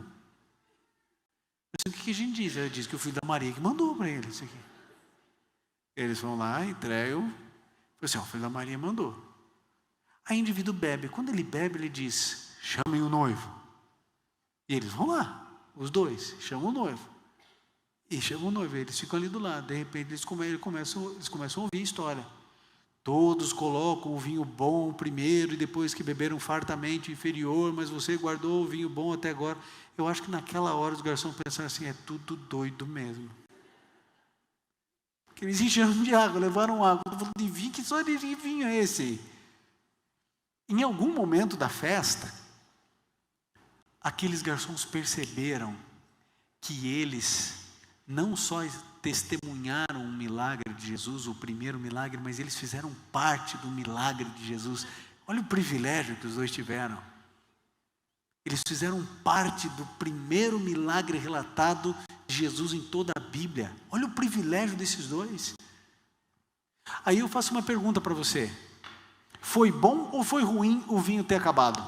Speaker 2: Mas o que a gente diz? Ele diz que o filho da Maria que mandou para ele isso aqui. Eles vão lá, entregam. Falei assim: ó, o filho da Maria mandou. Aí o indivíduo bebe. Quando ele bebe, ele diz: chamem o noivo. E eles vão lá, os 2, chamam o noivo. E chamam o noivo, eles ficam ali do lado. De repente eles começam a ouvir a história. Todos colocam o vinho bom primeiro, e depois que beberam fartamente inferior, mas você guardou o vinho bom até agora. Eu acho que naquela hora os garçons pensaram assim: é tudo doido mesmo. Porque eles encheram de água, levaram água. Eu falei: de vinho, que só de vinho é esse? Em algum momento da festa, aqueles garçons perceberam que eles não só testemunharam o milagre de Jesus, o primeiro milagre, mas eles fizeram parte do milagre de Jesus. Olha o privilégio que os 2 tiveram. Eles fizeram parte do primeiro milagre relatado de Jesus em toda a Bíblia. Olha o privilégio desses 2. Aí eu faço uma pergunta para você: foi bom ou foi ruim o vinho ter acabado?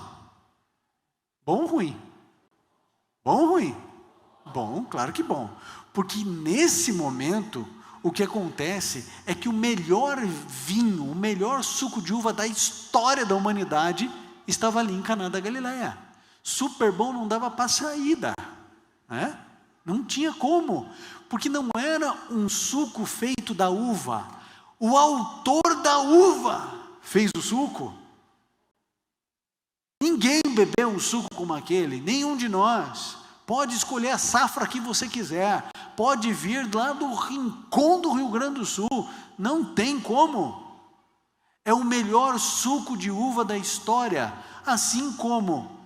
Speaker 2: Bom ou ruim? Bom ou ruim? Bom, claro que bom. Porque nesse momento, o que acontece é que o melhor vinho, o melhor suco de uva da história da humanidade estava ali em Caná da Galileia. Super bom, não dava para saída, né? Não tinha como, porque não era um suco feito da uva. O autor da uva fez o suco. Ninguém bebeu um suco como aquele, nenhum de nós. Pode escolher a safra que você quiser, pode vir lá do rincão do Rio Grande do Sul, não tem como. É o melhor suco de uva da história, assim como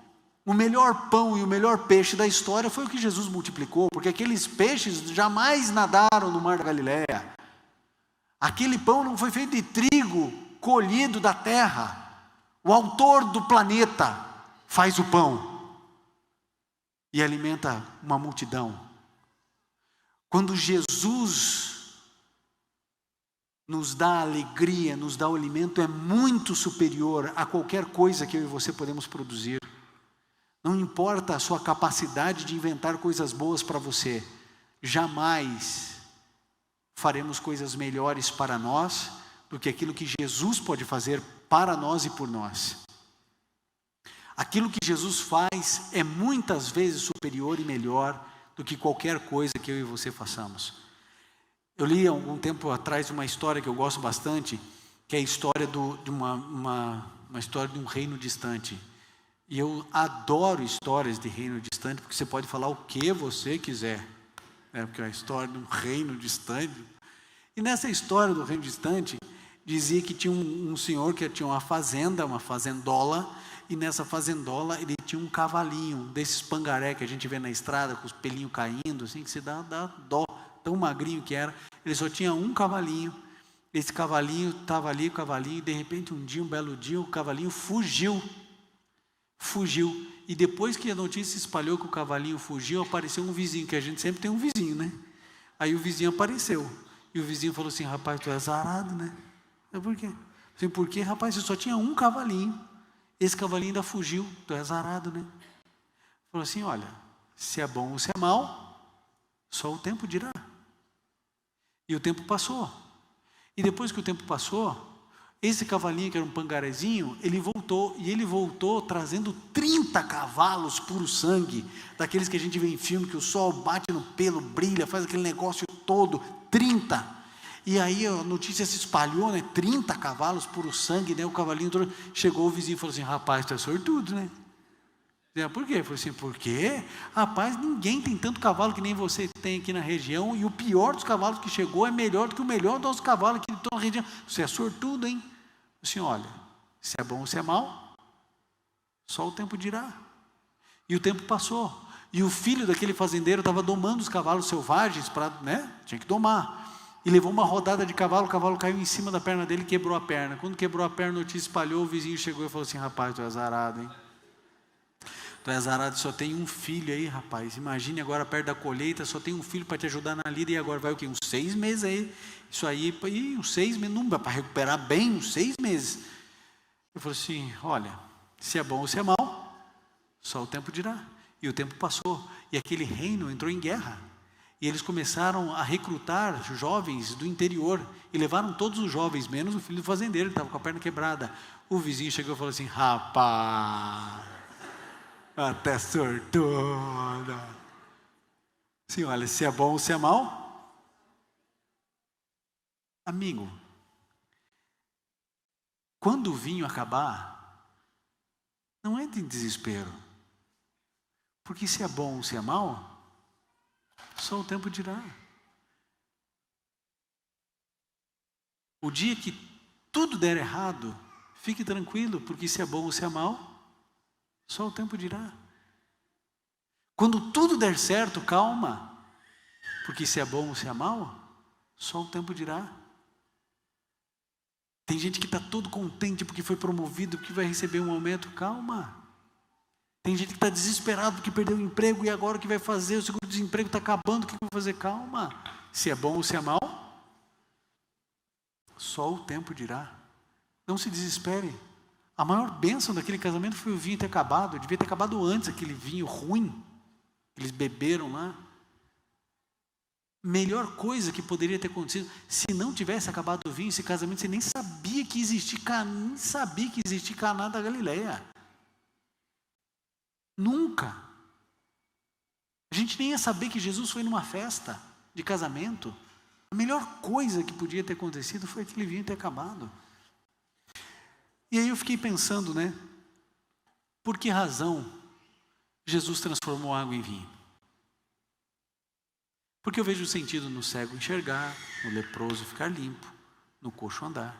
Speaker 2: o melhor pão e o melhor peixe da história foi o que Jesus multiplicou, porque aqueles peixes jamais nadaram no mar da Galileia. Aquele pão não foi feito de trigo colhido da terra. O autor do planeta faz o pão e alimenta uma multidão. Quando Jesus nos dá alegria, nos dá o alimento, é muito superior a qualquer coisa que eu e você podemos produzir. Não importa a sua capacidade de inventar coisas boas para você, jamais faremos coisas melhores para nós do que aquilo que Jesus pode fazer para nós e por nós. Aquilo que Jesus faz é muitas vezes superior e melhor do que qualquer coisa que eu e você façamos. Eu li há algum tempo atrás uma história que eu gosto bastante, que é a história de uma história de um reino distante. E eu adoro histórias de reino distante, porque você pode falar o que você quiser, porque é a história de um reino distante. E nessa história do reino distante, dizia que tinha um senhor que tinha uma fazenda, uma fazendola, e nessa fazendola ele tinha um cavalinho, desses pangaré que a gente vê na estrada, com os pelinhos caindo, assim, que se dá dó, tão magrinho que era. Ele só tinha um cavalinho, esse cavalinho estava ali, e de repente um belo dia, o cavalinho fugiu, e depois que a notícia se espalhou que o cavalinho fugiu, apareceu um vizinho, que a gente sempre tem um vizinho, né? Aí o vizinho apareceu, e o vizinho falou assim: rapaz, tu é azarado, né? Eu, por quê? Assim, porque, rapaz, você só tinha um cavalinho, esse cavalinho ainda fugiu, tu é azarado, né? Falou assim: olha, se é bom ou se é mal, só o tempo dirá. E o tempo passou. E depois que o tempo passou, esse cavalinho que era um pangarezinho, ele voltou. E ele voltou trazendo 30 cavalos puro sangue, daqueles que a gente vê em filme, que o sol bate no pelo, brilha, faz aquele negócio todo, 30. E aí a notícia se espalhou, né? 30 cavalos puro sangue, né? O cavalinho todo. Chegou o vizinho e falou assim: rapaz, tu é sortudo, né? Por quê? Eu falei assim: por quê? Rapaz, ninguém tem tanto cavalo que nem você tem aqui na região, e o pior dos cavalos que chegou é melhor do que o melhor dos cavalos aqui de toda a região. Você é sortudo, hein? Assim, olha, se é bom ou se é mal, só o tempo dirá. E o tempo passou. E o filho daquele fazendeiro estava domando os cavalos selvagens, tinha que domar. E levou uma rodada de cavalo, o cavalo caiu em cima da perna dele e quebrou a perna. Quando quebrou a perna, a notícia espalhou, o vizinho chegou e falou assim: rapaz, tu é azarado, hein? Tu é azarado, só tem um filho aí, rapaz. Imagine agora perto da colheita, só tem um filho para te ajudar na lida, e agora vai o quê? Uns 6 meses aí. Isso aí, uns 6 meses, não dá para recuperar bem, uns 6 meses. Eu falei assim: olha, se é bom ou se é mal, só o tempo dirá. E o tempo passou, e aquele reino entrou em guerra. E eles começaram a recrutar jovens do interior, e levaram todos os jovens, menos o filho do fazendeiro, que estava com a perna quebrada. O vizinho chegou e falou assim: rapaz, até sortuda. Sim, olha, se é bom ou se é mal. Amigo, quando o vinho acabar, não entre em desespero. Porque se é bom ou se é mal, só o tempo dirá. O dia que tudo der errado, fique tranquilo, porque se é bom ou se é mal, só o tempo dirá. Quando tudo der certo, calma, porque se é bom ou se é mal, só o tempo dirá. Tem gente que está todo contente porque foi promovido, porque vai receber um aumento, calma. Tem gente que está desesperado porque perdeu o emprego e agora o que vai fazer? O seguro-desemprego está acabando, o que vai fazer? Calma. Se é bom ou se é mal, só o tempo dirá. Não se desespere. A maior bênção daquele casamento foi o vinho ter acabado. Devia ter acabado antes, aquele vinho ruim que eles beberam lá. Melhor coisa que poderia ter acontecido, se não tivesse acabado o vinho, esse casamento, você nem sabia que existia Caná da Galileia. Nunca. A gente nem ia saber que Jesus foi numa festa de casamento. A melhor coisa que podia ter acontecido foi aquele vinho ter acabado. E aí eu fiquei pensando, por que razão Jesus transformou água em vinho? Porque eu vejo o sentido no cego enxergar, no leproso ficar limpo, no coxo andar.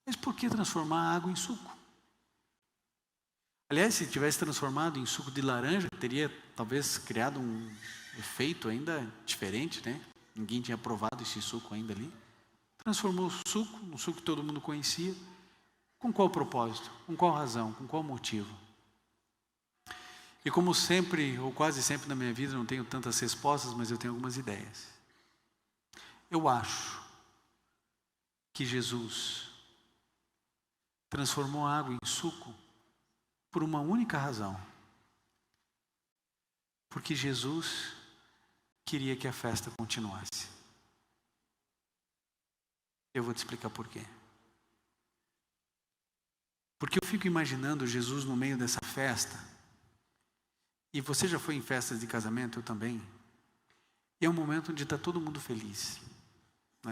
Speaker 2: Mas por que transformar a água em suco? Aliás, se tivesse transformado em suco de laranja, teria talvez criado um efeito ainda diferente, Ninguém tinha provado esse suco ainda ali. Transformou o suco, um suco que todo mundo conhecia. Com qual propósito? Com qual razão? Com qual motivo? E como sempre, ou quase sempre na minha vida, não tenho tantas respostas, mas eu tenho algumas ideias. Eu acho que Jesus transformou a água em suco por uma única razão. Porque Jesus queria que a festa continuasse. Eu vou te explicar por quê. Porque eu fico imaginando Jesus no meio dessa festa. E você já foi em festas de casamento? Eu também. E é um momento onde está todo mundo feliz, A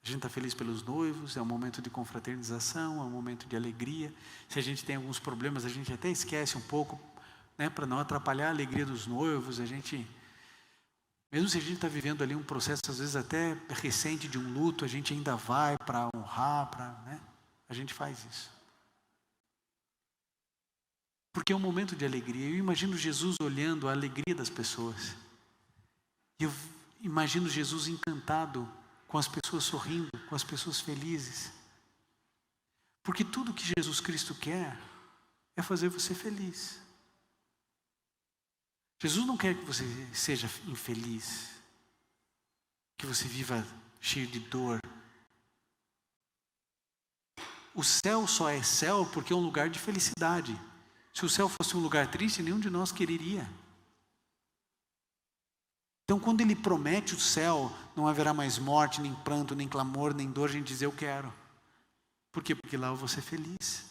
Speaker 2: gente está feliz pelos noivos, é um momento de confraternização, é um momento de alegria. Se a gente tem alguns problemas, a gente até esquece um pouco, para não atrapalhar a alegria dos noivos. Mesmo se a gente está vivendo ali um processo, às vezes até recente de um luto, a gente ainda vai para honrar, a gente faz isso. Porque é um momento de alegria. Eu imagino Jesus olhando a alegria das pessoas. Eu imagino Jesus encantado com as pessoas sorrindo, com as pessoas felizes. Porque tudo que Jesus Cristo quer é fazer você feliz. Jesus não quer que você seja infeliz, que você viva cheio de dor. O céu só é céu porque é um lugar de felicidade. Se o céu fosse um lugar triste, nenhum de nós quereria. Então, quando Ele promete o céu, não haverá mais morte, nem pranto, nem clamor, nem dor, a gente diz, eu quero. Por quê? Porque lá eu vou ser feliz.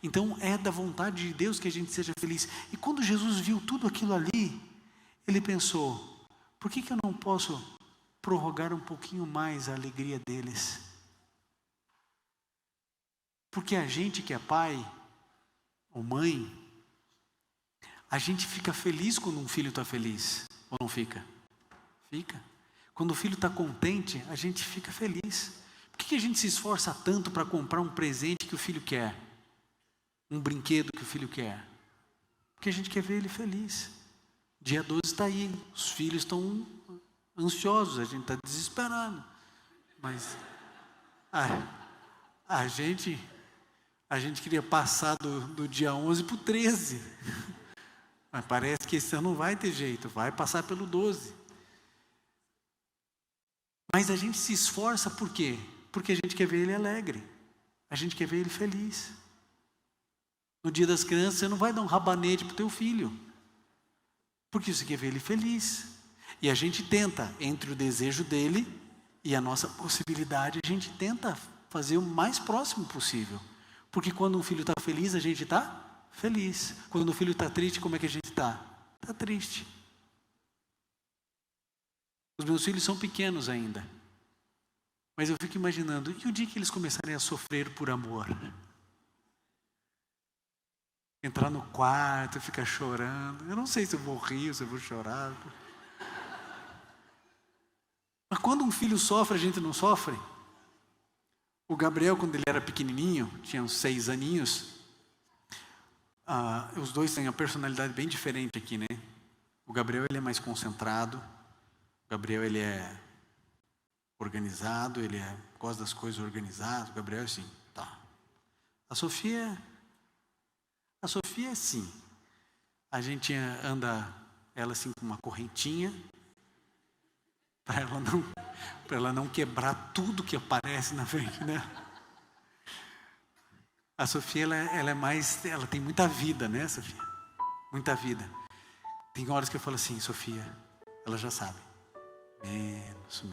Speaker 2: Então, é da vontade de Deus que a gente seja feliz. E quando Jesus viu tudo aquilo ali, Ele pensou, por que eu não posso prorrogar um pouquinho mais a alegria deles? Porque a gente que é pai ou mãe, a gente fica feliz quando um filho está feliz, ou não fica? Fica. Quando o filho está contente, a gente fica feliz. Por que a gente se esforça tanto para comprar um presente que o filho quer? Um brinquedo que o filho quer? Porque a gente quer ver ele feliz. Dia 12 está aí, os filhos estão ansiosos, a gente está desesperado. Mas a gente queria passar do dia 11 para o 13. Mas parece que esse ano não vai ter jeito, vai passar pelo 12. Mas a gente se esforça por quê? Porque a gente quer ver ele alegre. A gente quer ver ele feliz. No dia das crianças, você não vai dar um rabanete para o teu filho. Porque você quer ver ele feliz. E a gente tenta, entre o desejo dele e a nossa possibilidade, a gente tenta fazer o mais próximo possível. Porque quando um filho está feliz, a gente está feliz. Quando o filho está triste, como é que a gente está? Está triste. Os meus filhos são pequenos ainda. Mas eu fico imaginando, e o dia que eles começarem a sofrer por amor? Entrar no quarto, ficar chorando. Eu não sei se eu vou rir, se eu vou chorar. Mas quando um filho sofre, a gente não sofre? O Gabriel, quando ele era pequenininho, tinha uns 6 aninhos, os dois têm uma personalidade bem diferente aqui, né? O Gabriel, ele é mais concentrado. O Gabriel, ele é organizado, ele gosta das coisas organizadas. O Gabriel é assim, tá. A Sofia é assim. A gente anda ela assim com uma correntinha, para ela não quebrar tudo que aparece na frente, né? A Sofia, ela tem muita vida, né, Sofia? Muita vida. Tem horas que eu falo assim, Sofia, ela já sabe. Menos.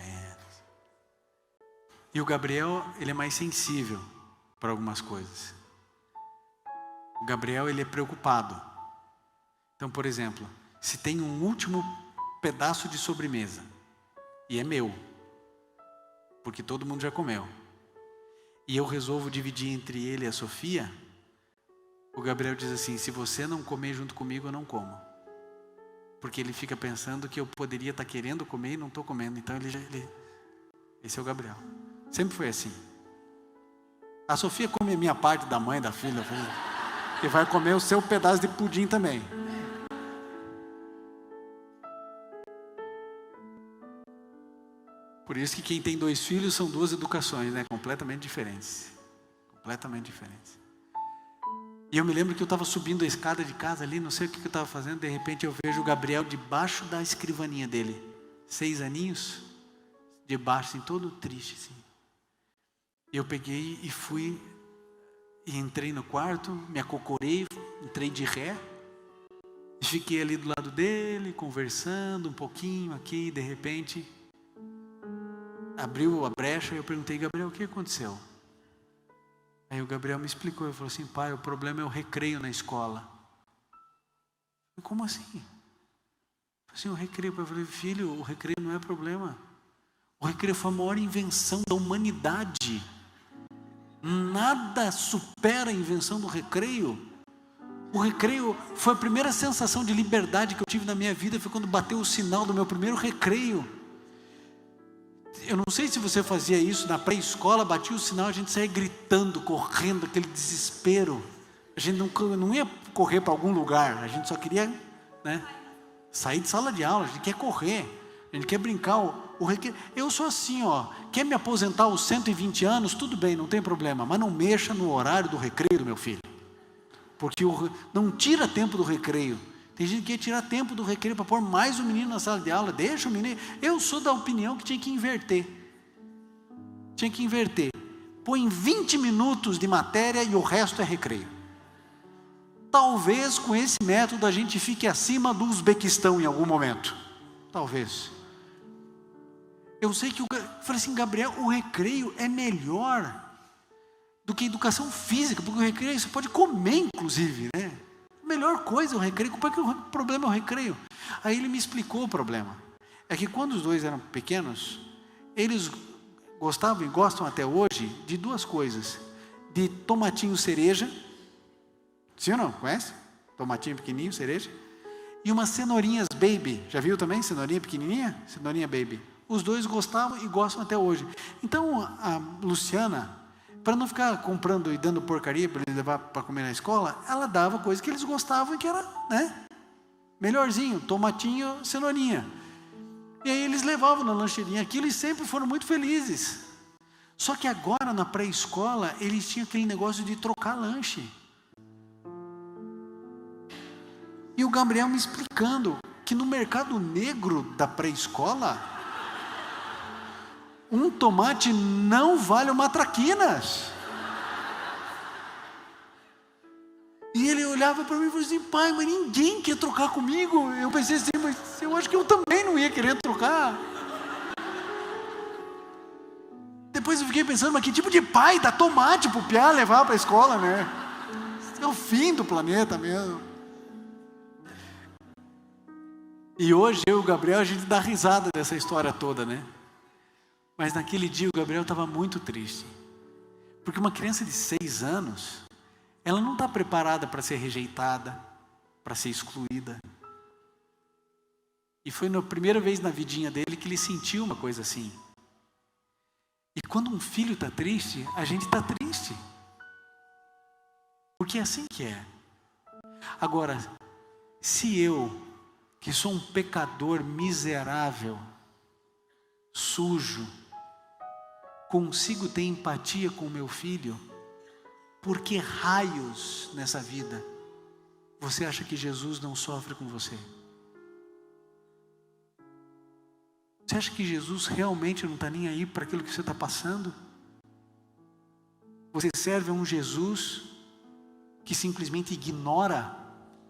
Speaker 2: E o Gabriel, ele é mais sensível para algumas coisas. O Gabriel, ele é preocupado. Então, por exemplo, se tem um último pedaço de sobremesa, e é meu, porque todo mundo já comeu, e eu resolvo dividir entre ele e a Sofia, o Gabriel diz assim, se você não comer junto comigo, eu não como. Porque ele fica pensando que eu poderia estar querendo comer e não estou comendo. Então esse é o Gabriel. Sempre foi assim. A Sofia come a minha parte da mãe, da filha, e vai comer o seu pedaço de pudim também. Por isso que quem tem 2 filhos são 2 educações, né? Completamente diferentes. Completamente diferentes. E eu me lembro que eu estava subindo a escada de casa ali, não sei o que eu estava fazendo, de repente eu vejo o Gabriel debaixo da escrivaninha dele. 6 aninhos, debaixo, assim, todo triste, assim. Eu peguei e fui, e entrei no quarto, me acocorei, entrei de ré, e fiquei ali do lado dele, conversando um pouquinho aqui, de repente abriu a brecha e eu perguntei, Gabriel, o que aconteceu? Aí o Gabriel me explicou, ele falou assim, pai, o problema é o recreio na escola. Eu, como assim? Eu falei assim, o recreio. Eu falei, filho, o recreio não é problema. O recreio foi a maior invenção da humanidade. Nada supera a invenção do recreio. O recreio foi a primeira sensação de liberdade que eu tive na minha vida, foi quando bateu o sinal do meu primeiro recreio. Eu não sei se você fazia isso na pré-escola, batia o sinal, a gente saía gritando, correndo, aquele desespero. A gente não ia correr para algum lugar, a gente só queria, né, sair de sala de aula, a gente quer correr, a gente quer brincar. O recreio. Eu sou assim, quer me aposentar aos 120 anos, tudo bem, não tem problema, mas não mexa no horário do recreio do meu filho. Porque não tira tempo do recreio. Tem gente que quer tirar tempo do recreio para pôr mais o menino na sala de aula. Deixa o menino. Eu sou da opinião que tinha que inverter. Põe 20 minutos de matéria e o resto é recreio. Talvez com esse método a gente fique acima do Uzbequistão em algum momento. talvez. Eu sei que eu falei assim, Gabriel, o recreio é melhor do que a educação física, porque o recreio você pode comer, inclusive, né? A melhor coisa é o recreio. Por que o problema é o recreio? Aí ele me explicou o problema. É que quando os dois eram pequenos, eles gostavam e gostam até hoje de duas coisas: de tomatinho cereja, sim ou não? Conhece? Tomatinho pequenininho, cereja. E umas cenourinhas baby. Já viu também? Cenourinha pequenininha? Cenourinha baby. Os dois gostavam e gostam até hoje. Então a Luciana, para não ficar comprando e dando porcaria para eles levar para comer na escola, ela dava coisa que eles gostavam e que era, né, melhorzinho, tomatinho, cenourinha. E aí eles levavam na lancheirinha aquilo e sempre foram muito felizes. Só que agora na pré-escola eles tinham aquele negócio de trocar lanche. E o Gabriel me explicando que no mercado negro da pré-escola, um tomate não vale uma traquinas. E ele olhava para mim e falou assim, pai, mas ninguém quer trocar comigo. Eu pensei assim, mas eu acho que eu também não ia querer trocar. Depois eu fiquei pensando, mas que tipo de pai dá tomate pro piá levar para a escola, né? É o fim do planeta mesmo. E hoje eu e o Gabriel, a gente dá risada dessa história toda, né? Mas naquele dia o Gabriel estava muito triste. Porque uma criança de 6 anos, ela não está preparada para ser rejeitada, para ser excluída. E foi na primeira vez na vidinha dele que ele sentiu uma coisa assim. E quando um filho está triste, a gente está triste. Porque é assim que é. Agora, se eu, que sou um pecador miserável, sujo, consigo ter empatia com o meu filho, por que raios nessa vida você acha que Jesus não sofre com você? Você acha que Jesus realmente não está nem aí para aquilo que você está passando? Você serve a um Jesus que simplesmente ignora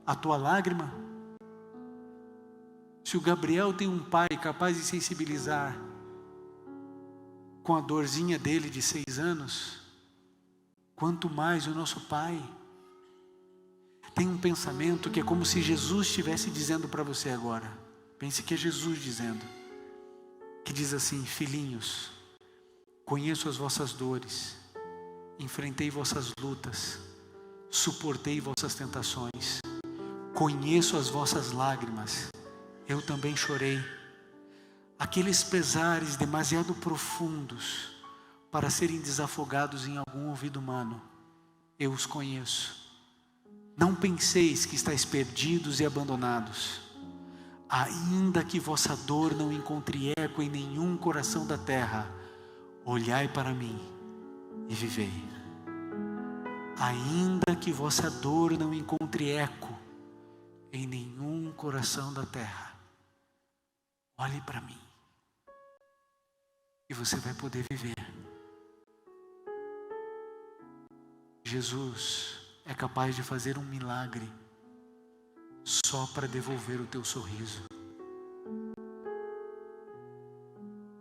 Speaker 2: a tua lágrima? Se o Gabriel tem um pai capaz de sensibilizar com a dorzinha dele de 6 anos, quanto mais o nosso Pai. Tem um pensamento que é como se Jesus estivesse dizendo para você agora. Pense que é Jesus dizendo. Que diz assim, filhinhos, conheço as vossas dores, enfrentei vossas lutas, suportei vossas tentações, conheço as vossas lágrimas, eu também chorei. Aqueles pesares demasiado profundos para serem desafogados em algum ouvido humano, eu os conheço. Não penseis que estáis perdidos e abandonados, ainda que vossa dor não encontre eco em nenhum coração da terra, olhai para mim e vivei. Ainda que vossa dor não encontre eco em nenhum coração da terra, olhe para mim e você vai poder viver. Jesus é capaz de fazer um milagre só para devolver o teu sorriso.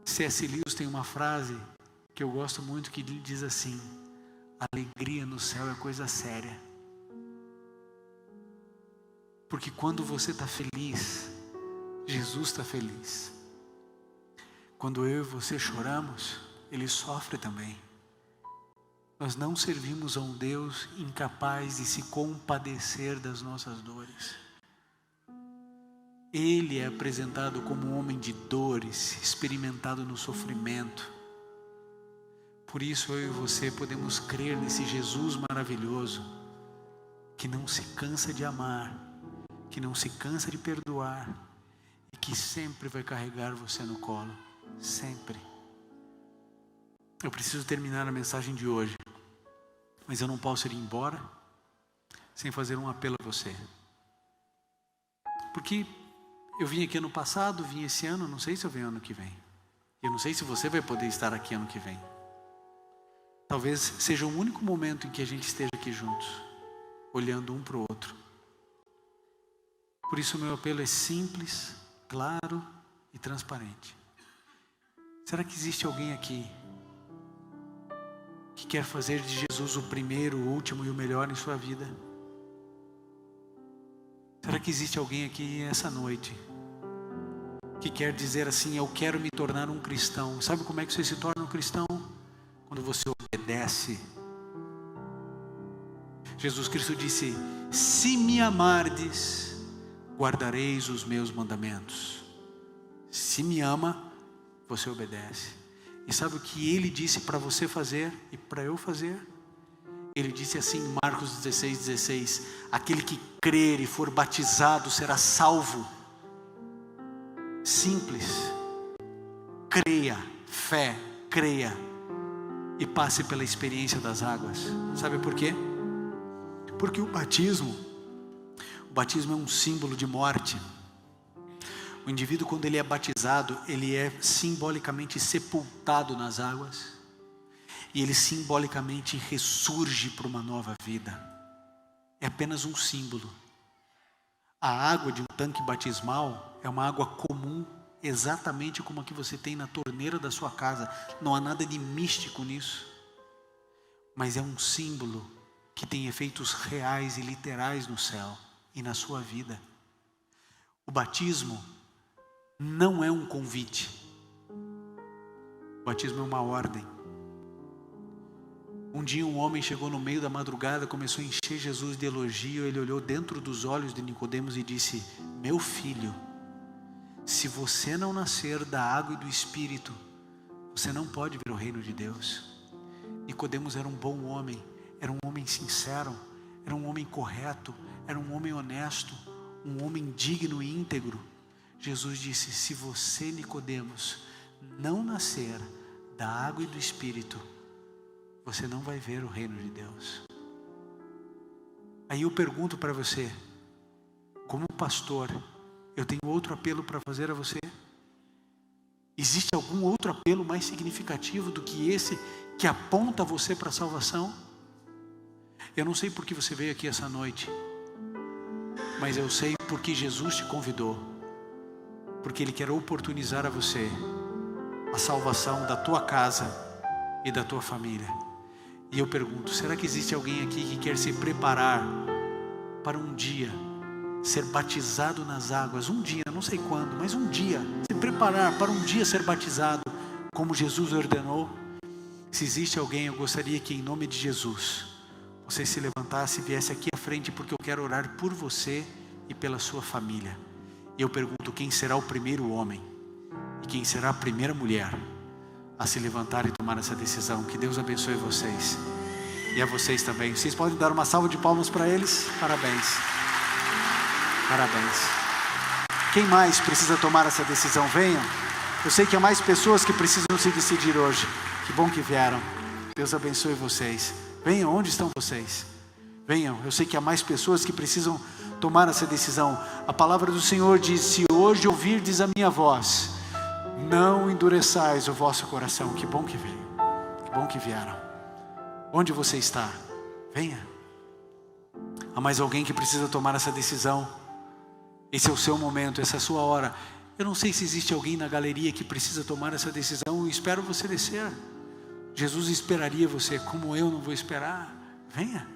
Speaker 2: C.S. Lewis tem uma frase que eu gosto muito que diz assim: alegria no céu é coisa séria. Porque quando você está feliz, Jesus está feliz. Quando eu e você choramos, Ele sofre também. Nós não servimos a um Deus incapaz de se compadecer das nossas dores. Ele é apresentado como um homem de dores, experimentado no sofrimento. Por isso eu e você podemos crer nesse Jesus maravilhoso, que não se cansa de amar, que não se cansa de perdoar, e que sempre vai carregar você no colo, sempre. Eu preciso terminar a mensagem de hoje, mas eu não posso ir embora sem fazer um apelo a você. Porque eu vim aqui ano passado, vim esse ano, não sei se eu venho ano que vem. Eu não sei se você vai poder estar aqui ano que vem. Talvez seja o único momento em que a gente esteja aqui juntos, olhando um para o outro. Por isso o meu apelo é simples, claro e transparente. Será que existe alguém aqui que quer fazer de Jesus o primeiro, o último e o melhor em sua vida? Será que existe alguém aqui essa noite que quer dizer assim: eu quero me tornar um cristão? Sabe como é que você se torna um cristão? Quando você obedece. Jesus Cristo disse: se me amardes, guardareis os meus mandamentos. Se me ama, você obedece. E sabe o que Ele disse para você fazer e para eu fazer? Ele disse assim em Marcos 16:16: aquele que crer e for batizado será salvo. Simples. Creia, fé, creia e passe pela experiência das águas. Sabe por quê? Porque o batismo é um símbolo de morte. O indivíduo, quando ele é batizado, ele é simbolicamente sepultado nas águas e ele simbolicamente ressurge para uma nova vida. É apenas um símbolo. A água de um tanque batismal é uma água comum, exatamente como a que você tem na torneira da sua casa. Não há nada de místico nisso, mas é um símbolo que tem efeitos reais e literais no céu e na sua vida. O batismo não é um convite. O batismo é uma ordem. Um dia um homem chegou no meio da madrugada, começou a encher Jesus de elogio. Ele olhou dentro dos olhos de Nicodemos e disse: meu filho, se você não nascer da água e do Espírito, você não pode ver o reino de Deus. Nicodemos era um bom homem, era um homem sincero, era um homem correto, era um homem honesto, um homem digno e íntegro. Jesus disse: se você, Nicodemos, não nascer da água e do Espírito, você não vai ver o reino de Deus. Aí eu pergunto para você, como pastor, eu tenho outro apelo para fazer a você? Existe algum outro apelo mais significativo do que esse, que aponta você para a salvação? Eu não sei por que você veio aqui essa noite, mas eu sei porque Jesus te convidou, porque Ele quer oportunizar a você a salvação da tua casa e da tua família. E eu pergunto, será que existe alguém aqui que quer se preparar para um dia ser batizado nas águas? Um dia, não sei quando, mas um dia, se preparar para um dia ser batizado como Jesus ordenou. Se existe alguém, eu gostaria que em nome de Jesus você se levantasse e viesse aqui à frente, porque eu quero orar por você e pela sua família. E eu pergunto, quem será o primeiro homem e quem será a primeira mulher a se levantar e tomar essa decisão? Que Deus abençoe vocês e a vocês também. Vocês podem dar uma salva de palmas para eles? Parabéns. Parabéns. Quem mais precisa tomar essa decisão? Venham. Eu sei que há mais pessoas que precisam se decidir hoje. Que bom que vieram. Deus abençoe vocês. Venham, onde estão vocês? Venham, eu sei que há mais pessoas que precisam tomar essa decisão. A palavra do Senhor diz: se hoje ouvirdes a minha voz, não endureçais o vosso coração. Que bom que veio, que bom que vieram. Onde você está? Venha. Há mais alguém que precisa tomar essa decisão? Esse é o seu momento, essa é a sua hora. Eu não sei se existe alguém na galeria que precisa tomar essa decisão. Eu espero você descer. Jesus esperaria você, como eu não vou esperar. Venha.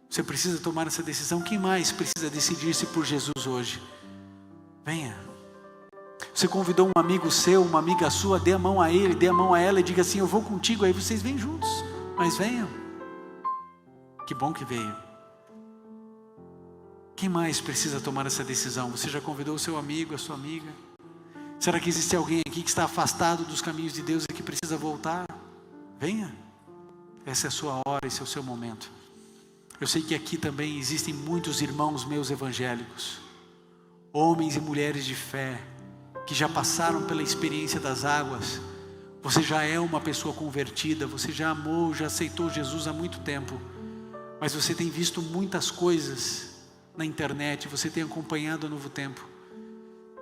Speaker 2: Você precisa tomar essa decisão. Quem mais precisa decidir-se por Jesus hoje? Venha. Você convidou um amigo seu, uma amiga sua, dê a mão a ele, dê a mão a ela e diga assim: eu vou contigo. Aí vocês vêm juntos, mas venham. Que bom que veio. Quem mais precisa tomar essa decisão? Você já convidou o seu amigo, a sua amiga? Será que existe alguém aqui que está afastado dos caminhos de Deus e que precisa voltar? Venha. Essa é a sua hora, esse é o seu momento. Eu sei que aqui também existem muitos irmãos meus evangélicos, homens e mulheres de fé, que já passaram pela experiência das águas. Você já é uma pessoa convertida, você já amou, já aceitou Jesus há muito tempo, mas você tem visto muitas coisas na internet, você tem acompanhado o Novo Tempo.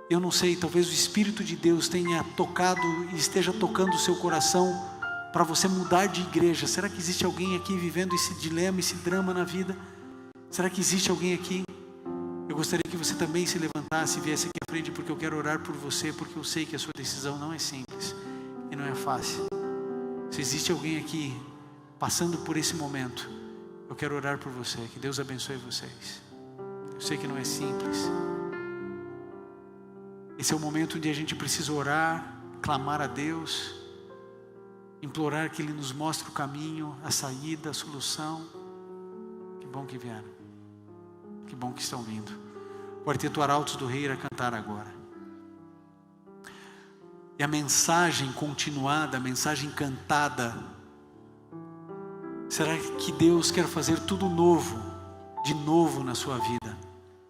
Speaker 2: Eu não sei, talvez o Espírito de Deus tenha tocado e esteja tocando o seu coração para você mudar de igreja. Será que existe alguém aqui vivendo esse dilema, esse drama na vida? Será que existe alguém aqui? Eu gostaria que você também se levantasse e viesse aqui à frente, porque eu quero orar por você, porque eu sei que a sua decisão não é simples e não é fácil. Se existe alguém aqui passando por esse momento, eu quero orar por você, que Deus abençoe vocês. Eu sei que não é simples. Esse é o momento onde a gente precisa orar, clamar a Deus, implorar que Ele nos mostre o caminho, a saída, a solução. Que bom que vieram. Que bom que estão vindo. O Quarteto Arautos do Rei irá cantar agora. E a mensagem continuada, a mensagem cantada, será que Deus quer fazer tudo novo, de novo na sua vida?